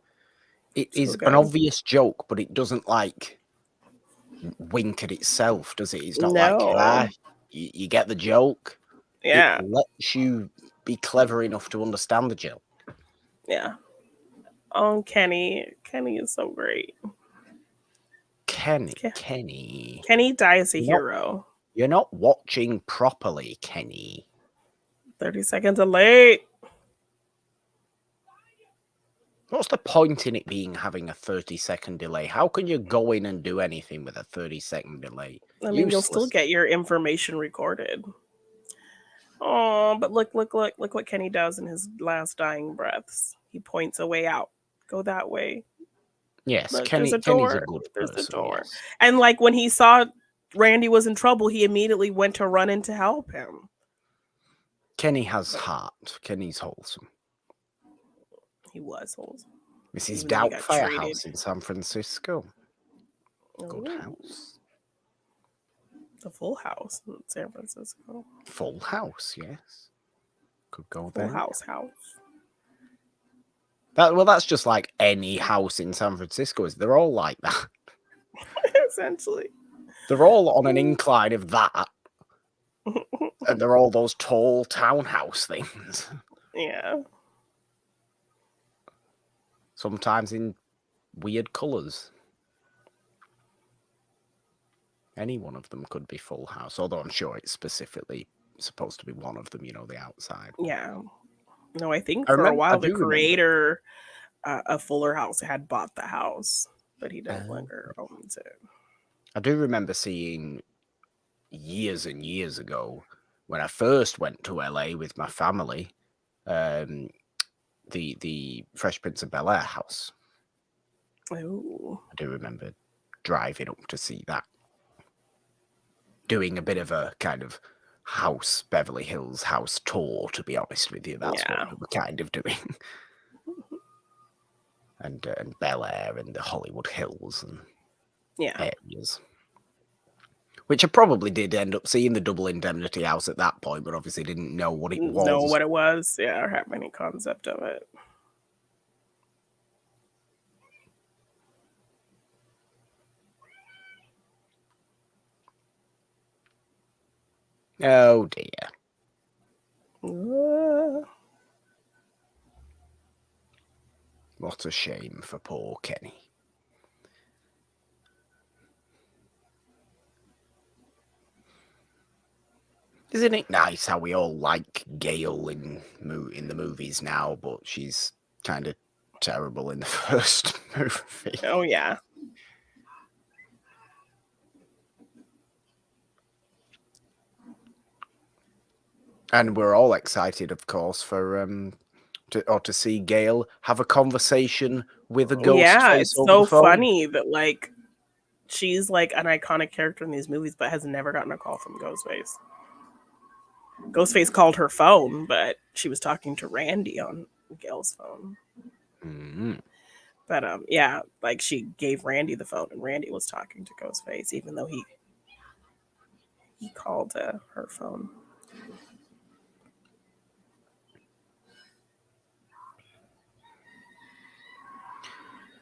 It is an obvious joke, but it doesn't, like, wink at itself, does it? It's not like, you get the joke.
Yeah.
It lets you be clever enough to understand the joke.
Yeah. Oh, Kenny. Kenny is so great.
Kenny
dies a hero.
You're not watching properly, Kenny.
30 seconds late.
What's the point in it being having a 30-second delay? How can you go in and do anything with a 30-second delay?
I mean, you'll still get your information recorded. Oh, but look what Kenny does in his last dying breaths. He points a way out. Go that way.
Yes,
look,
Kenny's a good person.
There's a door. Yes. And like when he saw Randy was in trouble, he immediately went to run in to help him.
Kenny has heart. Kenny's wholesome.
He was old.
Mrs.
Even though he got
Doubtfire
traded.
House in San Francisco. Good
Ooh,
house.
the Full House in San Francisco.
Full house, yes. Could go
Full
there.
House.
That's just like any house in San Francisco. They're all like that.
Essentially.
They're all on an incline of that. And they're all those tall townhouse things.
Yeah.
Sometimes in weird colours. Any one of them could be Full House, although I'm sure it's specifically supposed to be one of them, the outside one.
Yeah. No, I think for a while the creator of Fuller House had bought the house, but he no longer owns it. I
do remember seeing years and years ago when I first went to LA with my family, the Fresh Prince of Bel-Air house.
Oh.
I do remember driving up to see that. Doing a bit of a kind of Beverly Hills house tour, to be honest with you. That's what we were kind of doing. and Bel Air and the Hollywood Hills and areas. Which I probably did end up seeing the Double Indemnity house at that point, but obviously didn't know what it was.
Know what it was, yeah, or have any concept of it.
Oh dear. What a shame for poor Kenny. Isn't it nice how we all like Gail in the movies now, but she's kind of terrible in the first movie?
Oh, yeah.
And we're all excited, of course, for to see Gail have a conversation with a ghost.
Yeah,
face
it's
over
so
the phone.
funny that like she's like an iconic character in these movies, but has never gotten a call from Ghostface. Ghostface called her phone, but she was talking to Randy on Gail's phone.
Mm-hmm.
But yeah, like she gave Randy the phone, and Randy was talking to Ghostface, even though he called her phone.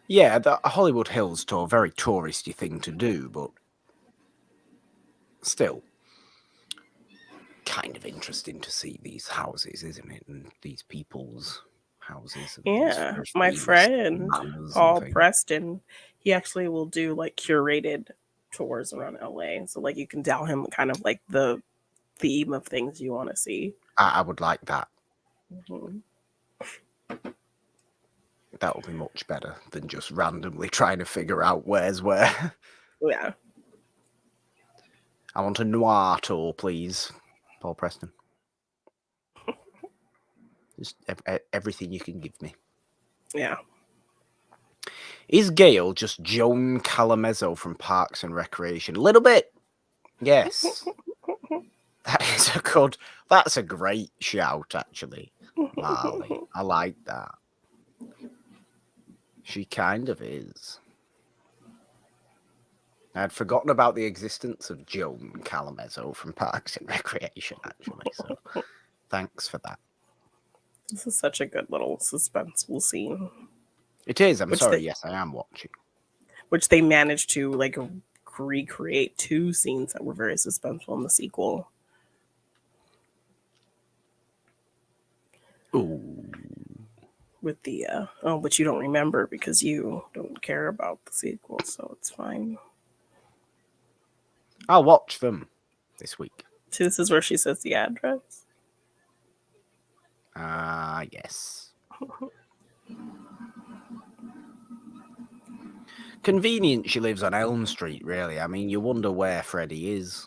Yeah, the Hollywood Hills tour, very touristy thing to do, but still kind of interesting to see these houses, isn't it? And these people's houses. And
yeah, my friend Paul Preston, he actually will do like curated tours around LA. So like you can tell him kind of like the theme of things you want to see.
I would like that.
Mm-hmm.
That would be much better than just randomly trying to figure out where's where.
Yeah.
I want a noir tour, please, Paul Preston. Just everything you can give me.
Yeah.
Is Gail just Joan Calamezzo from Parks and Recreation? A little bit. Yes. That's a great shout, actually, Marley. I like that. She kind of is. I'd forgotten about the existence of Joan Calamezzo from Parks and Recreation, actually, so thanks for that.
This is such a good little suspenseful scene.
It is. I'm sorry. Yes, I am watching.
Which they managed to like recreate two scenes that were very suspenseful in the sequel.
Ooh.
With the but you don't remember because you don't care about the sequel, so it's fine.
I'll watch them this week.
So this is where she says the address.
Yes. Convenient she lives on Elm Street, really. I mean, you wonder where Freddy is.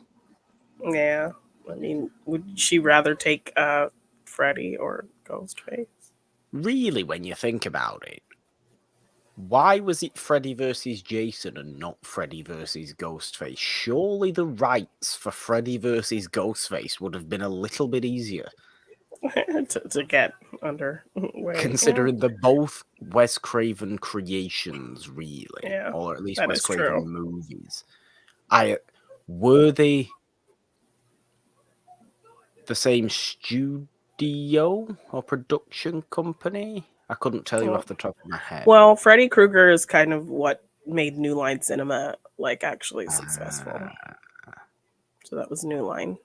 Yeah. I mean, would she rather take Freddy or Ghostface?
Really, when you think about it, why was it Freddy versus Jason and not Freddy versus Ghostface? Surely the rights for Freddy versus Ghostface would have been a little bit easier.
to get under way.
Considering they're both Wes Craven creations, really,
Yeah,
or at least
that
Wes
is
Craven
true.
movies. Were they the same studio or production company? I couldn't tell you
Well,
off the top of my head.
well, Freddy Krueger is kind of what made New Line Cinema like actually successful. So that was New Line,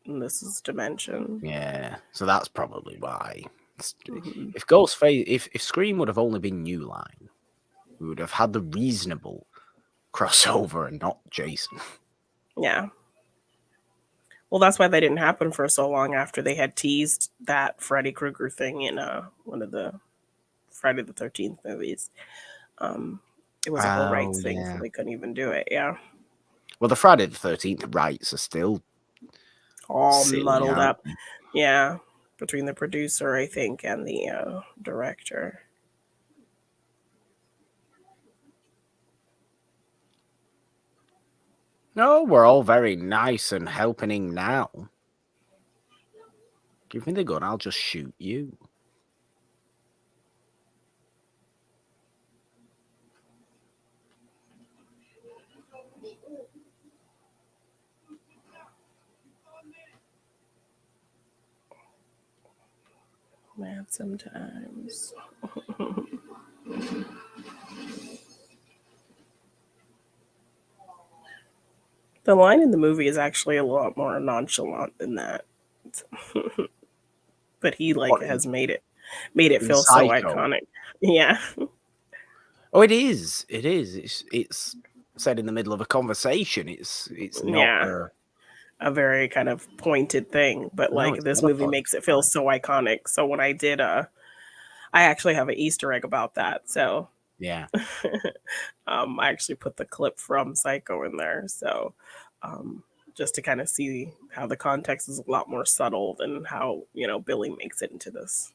and this is Dimension.
Yeah, so that's probably why.
Mhm.
If Ghostface, if Scream would have only been New Line, we would have had the reasonable crossover and not Jason.
Yeah. Well, that's why they didn't happen for so long after they had teased that Freddy Krueger thing in one of the Friday the 13th movies. It was a whole
Oh
rights thing, so
yeah.
they couldn't even do it. Yeah.
Well, the Friday the 13th rights are still
All
silly,
muddled
aren't
up.
they?
Yeah. Between the producer, I think, and the director.
No, we're all very nice and helping now. Give me the gun, I'll just shoot you.
Man, sometimes. The line in the movie is actually a lot more nonchalant than that. But he like
What,
has made it
in
feel so
Psycho?
iconic. Yeah.
Oh, it is. It is. It's said in the middle of a conversation. It's not
Yeah. A very kind of pointed thing, but
no,
like
it's
this
not a
movie
point.
makes it feel so iconic. So when I did I actually have an Easter egg about that. So
Yeah.
I actually put the clip from Psycho in there. So um just to kind of see how the context is a lot more subtle than how, Billy makes it into this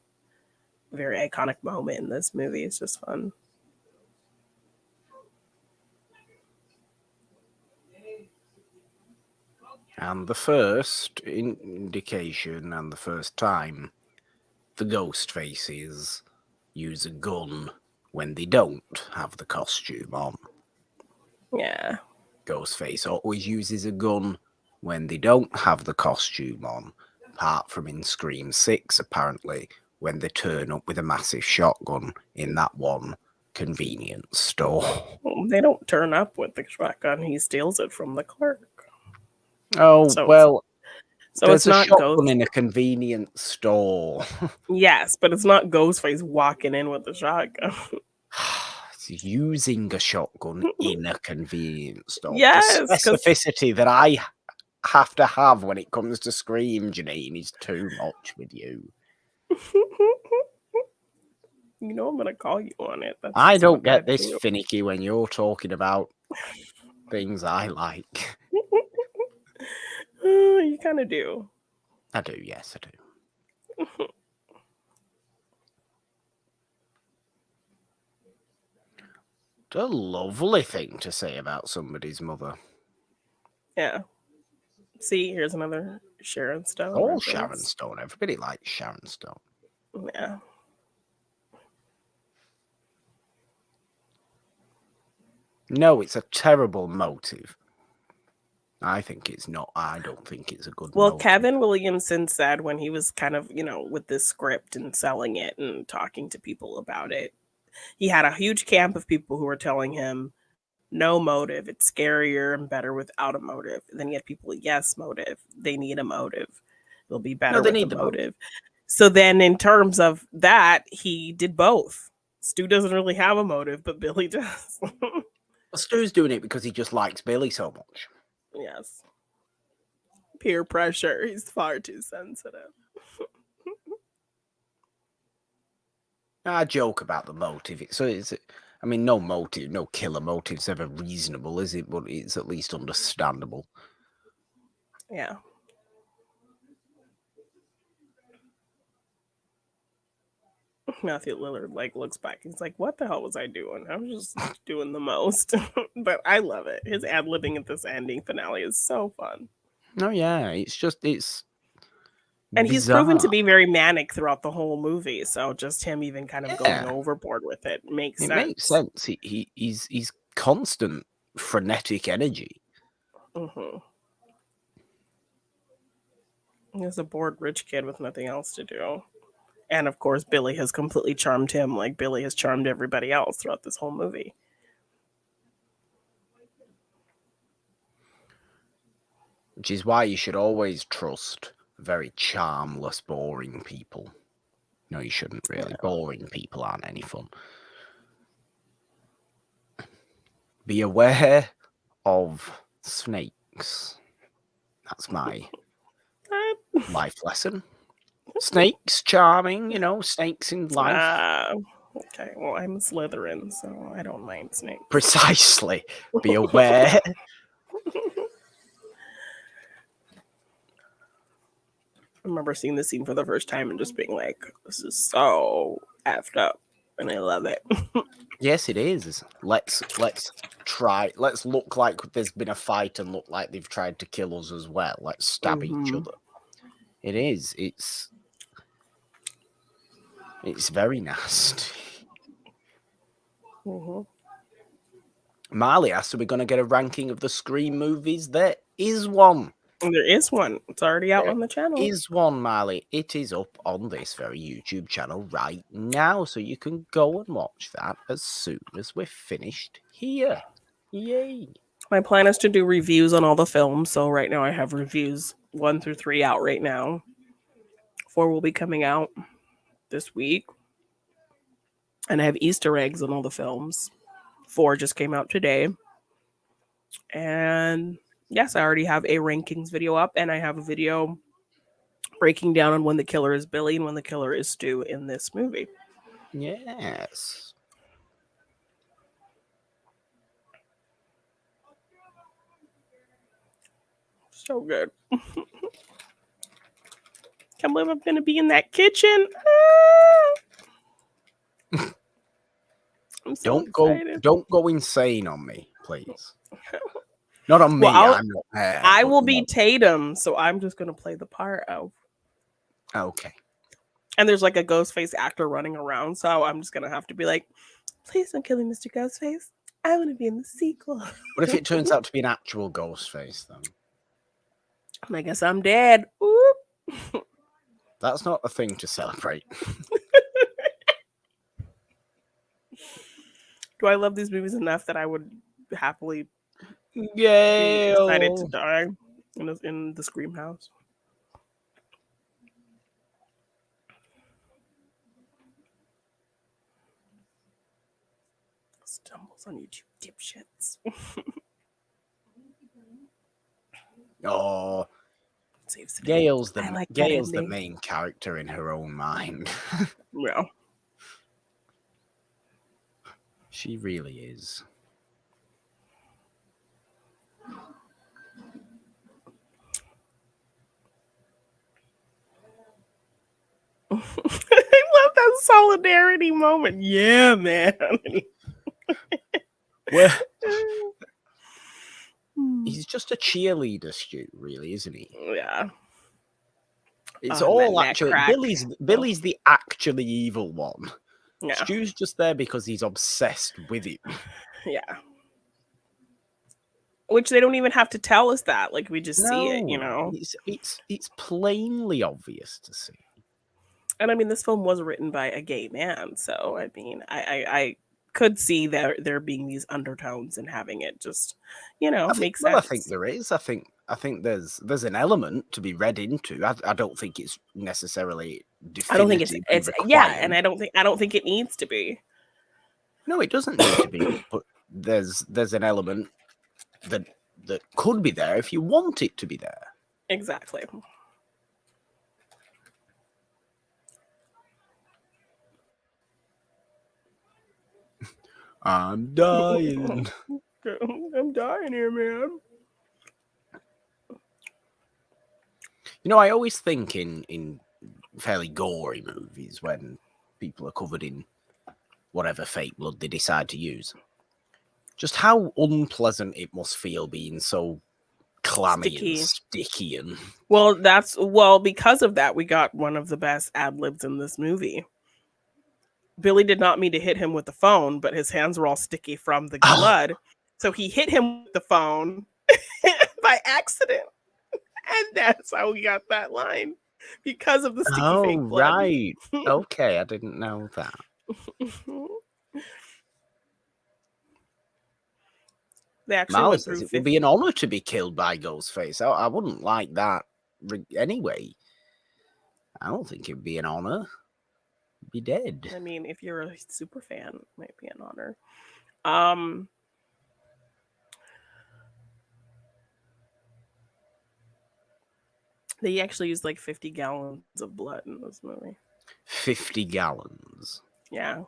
very iconic moment in this movie. It's just fun.
And the first indication and the first time the ghost faces use a gun when they don't have the costume on.
Yeah.
Ghostface always uses a gun when they don't have the costume on, apart from in Scream 6, apparently, when they turn up with a massive shotgun in that one convenience store.
Well, they don't turn up with the shotgun. He steals it from the clerk.
Oh,
So it's
well,
so
there's
it's
a
not
shotgun
Ghost.
in a convenience store.
Yes, but it's not Ghostface walking in with the shotgun.
It's using a shotgun in a convenience store. The
Yes, because
specificity that I have to have when it comes to Scream, Janine, is too much with you.
I'm gonna call you on it. That's
I
just
don't
what I
get this
do.
finicky when you're talking about things I like.
You kind of do.
I do, yes, I do. It's a lovely thing to say about somebody's mother.
Yeah. See, here's another Sharon Stone
Oh, Sharon
reference.
Stone. Everybody likes Sharon Stone.
Yeah.
No, it's a terrible motive. I think it's not. I don't think it's a good
Well,
motive.
Kevin Williamson said when he was kind of, with this script and selling it and talking to people about it, he had a huge camp of people who were telling him no motive. It's scarier and better without a motive. And then he had people, yes, motive. They need a motive. It'll be
No,
better
they
with a
need the motive.
motive. So then, in terms of that, he did both. Stu doesn't really have a motive, but Billy does.
Well, Stu's doing it because he just likes Billy so much.
Yes. Peer pressure. He's far too sensitive.
I joke about the motive. I mean, no motive, no killer motive's ever reasonable, is it? But it's at least understandable.
Yeah. Matthew Lillard looks back. He's like, "What the hell was I doing? I was just doing the most." But I love it. His ad libbing at this ending finale is so fun.
No, yeah, it's
And he's proven to
bizarre.
be very manic throughout the whole movie, so just him even kind of going
Yeah,
overboard with it makes
it makes
sense.
sense. He's constant frenetic energy.
Mhm. He's a bored rich kid with nothing else to do. And of course, Billy has completely charmed him like Billy has charmed everybody else throughout this whole movie.
Which is why you should always trust very charmless, boring people. No, you shouldn't really.
Yeah.
Boring people aren't any fun. Be aware of snakes. That's my life lesson. Snakes, charming, snakes in life.
Okay, well, I'm Slytherin, so I don't mind snakes.
Precisely. Be aware.
I remember seeing this scene for the first time and just being like, this is so effed up, and I love it.
Yes, it is. Let's try. Let's look like there's been a fight and look like they've tried to kill us as well. Let's stab each other. It is. It's very nasty. Marley asked, are we going to get a ranking of the Scream movies? There is one.
There is one. It's already out on the channel.
Is one, Marley. It is up on this very YouTube channel right now, so you can go and watch that as soon as we're finished here. Yay.
My plan is to do reviews on all the films, so right now I have reviews 1 through 3 out right now. 4 will be coming out this week. And I have Easter eggs on all the films. 4 just came out today. And yes, I already have a rankings video up, and I have a video breaking down on when the killer is Billy and when the killer is Stu in this movie.
Yes.
So good. Can't believe I'm going to be in that kitchen. I'm so excited.
Don't go insane on me, please. Not on me.
Well,
I'm not there.
I will be Tatum, so I'm just going to play the part of.
Okay.
And there's like a Ghostface actor running around, so I'm just going to have to be like, please don't kill me, Mr. Ghostface. I want to be in the sequel.
What if it turns out to be an actual Ghostface, then?
I guess I'm dead. Oop.
That's not a thing to celebrate.
Do I love these movies enough that I would happily be excited to die in the Scream house? Stumbles on YouTube dipshits.
Oh, Gail's the main character in her own mind.
Yeah.
She really is.
I love that solidarity moment. Yeah, man.
Well, he's just a cheerleader, Stu, really, isn't he?
Yeah.
It's all actually Billy's the actually evil one.
Yeah.
Stu's just there because he's obsessed with it.
Yeah. Which they don't even have to tell us that. Like, we just see it, you know?
It's plainly obvious to see.
And I mean, this film was written by a gay man, so I mean, I could see there being these undertones and having it just, make sense.
Well, I think there is. I think there's an element to be read into. I don't think it's necessarily definitive.
I don't think it's yeah, and I don't think it needs to be.
No, it doesn't need to be. But there's an element that could be there if you want it to be there.
Exactly.
I'm dying.
I'm dying here, man.
I always think in fairly gory movies when people are covered in whatever fake blood they decide to use, just how unpleasant it must feel being so clammy
Sticky.
and sticky and
Well, because of that, we got one of the best ad libs in this movie. Billy did not mean to hit him with the phone, but his hands were all sticky from the blood. So he hit him with the phone by accident. And that's how we got that line. Because of the sticky fake blood.
right. Okay, I didn't know that.
They actually
Marley
went
says
through
it would be an honor to be killed by Ghostface. I wouldn't like that anyway. I don't think it'd be an honor. Be dead.
I mean, if you're a super fan, it might be an honor. They actually used like 50 gallons of blood in this movie.
50 gallons.
Yeah.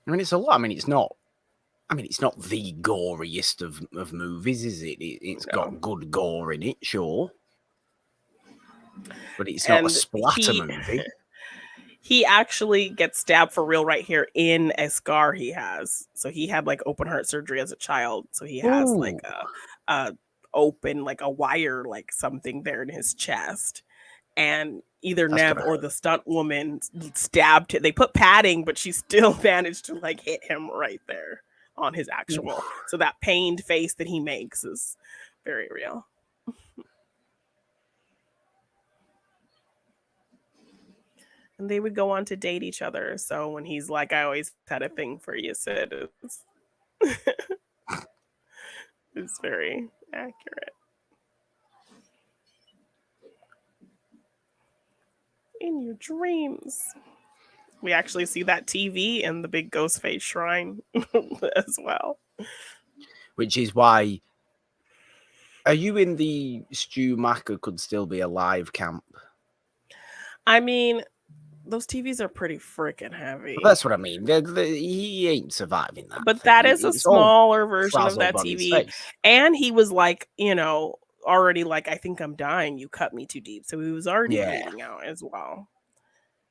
I mean, it's a lot. I mean, it's not the goriest of movies, is it? It's got good gore in it, sure. But it's not a splatter movie.
He actually gets stabbed for real right here in a scar he has. So he had like open heart surgery as a child. So he has like a open, like a wire, like something there in his chest. And either Nev or the stunt woman stabbed him. They put padding, but she still managed to like hit him right there on his actual. So that pained face that he makes is very real. And they would go on to date each other. So when he's like, I always had a thing for you, Sid, it's very accurate. In your dreams. We actually see that TV in the big Ghostface shrine as well.
Which is why... Are you in the Stu Macker could still be alive camp?
I mean, those TVs are pretty freaking heavy.
Well, that's what I mean. He ain't surviving that.
But that is a smaller version of that TV. And he was like, already like, I think I'm dying. You cut me too deep. So he was already bleeding out as well.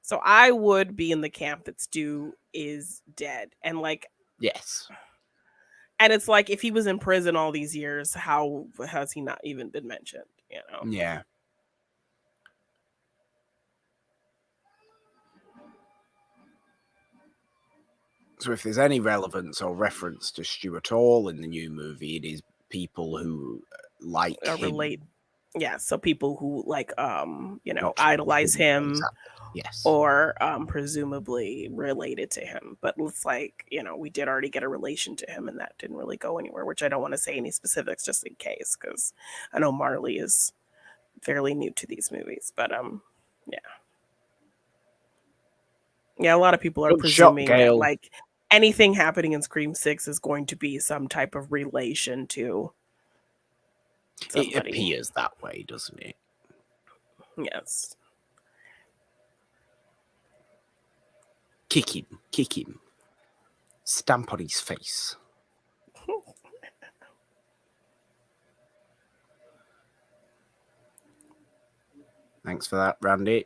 So I would be in the camp that Stu is dead. And like,
yes.
And it's like, if he was in prison all these years, how has he not even been mentioned?
Yeah. So if there's any relevance or reference to Stu at all in the new movie, it is people who like him.
Relate. Yeah, so people who like idolize him.
Exactly. Yes.
Or presumably related to him. But it's like, we did already get a relation to him and that didn't really go anywhere, which I don't want to say any specifics just in case, because I know Marley is fairly new to these movies. But yeah. Yeah, a lot of people are presuming that like anything happening in Scream 6 is going to be some type of relation to somebody.
It appears that way, doesn't it?
Yes.
Kick him. Stamp on his face. Thanks for that, Randy.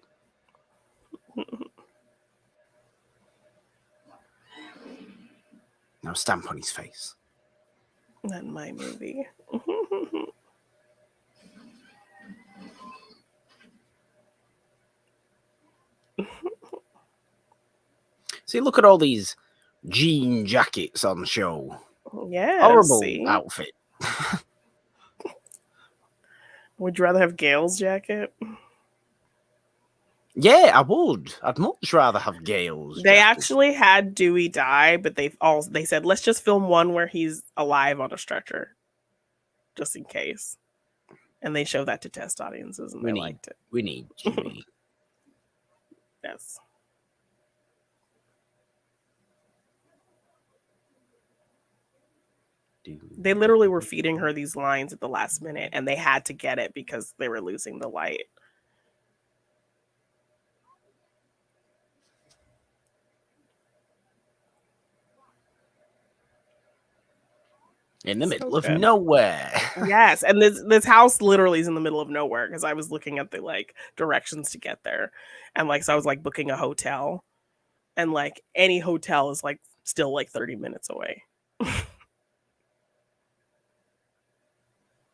Now stamp on his face.
Not my movie.
See, look at all these jean jackets on show.
Yeah.
Horrible outfit.
Would you rather have Gail's jacket?
Yeah, I would. I'd much rather have Gail's.
They actually had Dewey die, but they said, let's just film one where he's alive on a stretcher, just in case. And they show that to test audiences, and they liked it.
We need Dewey.
Yes. They literally were feeding her these lines at the last minute, and they had to get it because they were losing the light.
In the middle of nowhere.
Yes, and this house literally is in the middle of nowhere, because I was looking at the like directions to get there, and like so I was like booking a hotel, and like any hotel is like still like 30 minutes away.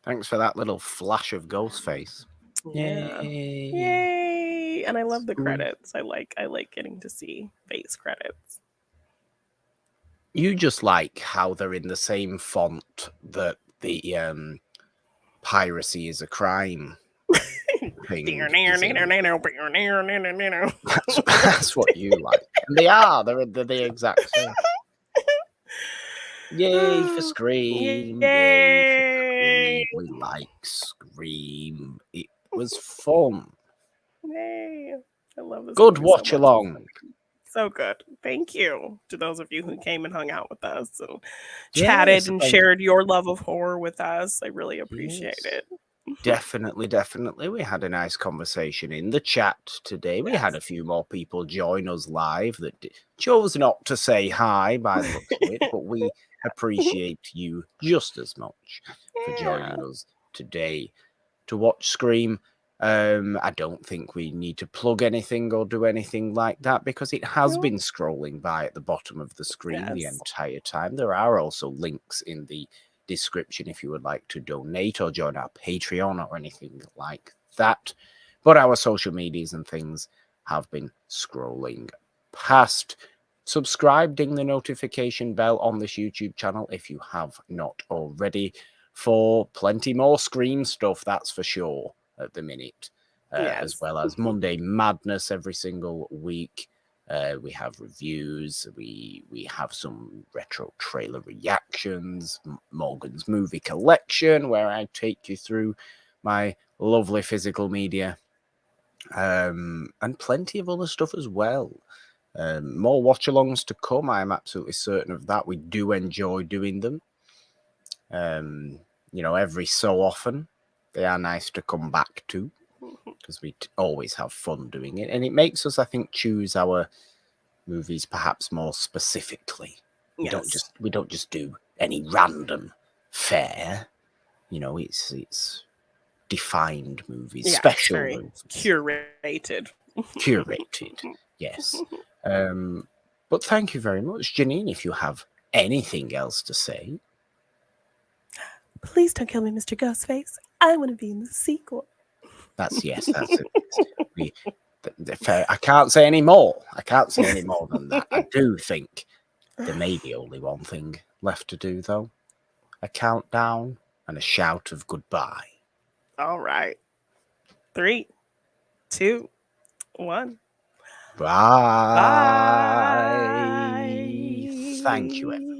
Thanks for that little flash of Ghostface.
Yeah.
Yay!
Yay! And I love the
Scream.
credits. I like getting to see face credits.
You just like how they're in the same font that the piracy is a crime thing is in. That's what you like. And they are. They're the exact same. Yay for Scream. Yay for
Yay!
Scream. We like Scream. It was fun.
Yay! I love this
Good
movie so
watch
much.
along.
So good. Thank you to those of you who came and hung out with us and chatted
Yes,
and
thank
shared your love of horror with us. I really appreciate
yes.
it.
Definitely. We had a nice conversation in the chat today. We had a few more people join us live that chose not to say hi by the looks of it, but we appreciate you just as much for joining us today to watch Scream. I don't think we need to plug anything or do anything like that because it has been scrolling by at the bottom of the screen the entire time. There are also links in the description if you would like to donate or join our Patreon or anything like that. But our social medias and things have been scrolling past. Subscribe, ding the notification bell on this YouTube channel if you have not already, for plenty more Scream stuff, that's for sure, at the minute. As well as Monday Madness every single week. We have reviews, we have some retro trailer reactions, Morgan's movie collection, where I take you through my lovely physical media, and plenty of other stuff as well. More watch-alongs to come, I'm absolutely certain of that. We do enjoy doing them. Every so often, they are nice to come back to because we always have fun doing it, and it makes us, I think, choose our movies perhaps more specifically. We don't just do any random fare. It's defined movies, special movies,
curated.
Yes. But thank you very much, Janine. If you have anything else to say.
Please don't kill me, Mr. Ghostface. I want to be in the sequel.
That's it. I can't say any more. I can't say any more than that. I do think there may be only one thing left to do, though. A countdown and a shout of goodbye.
All right. 3, 2, 1.
Bye.
Bye.
Thank you, everyone.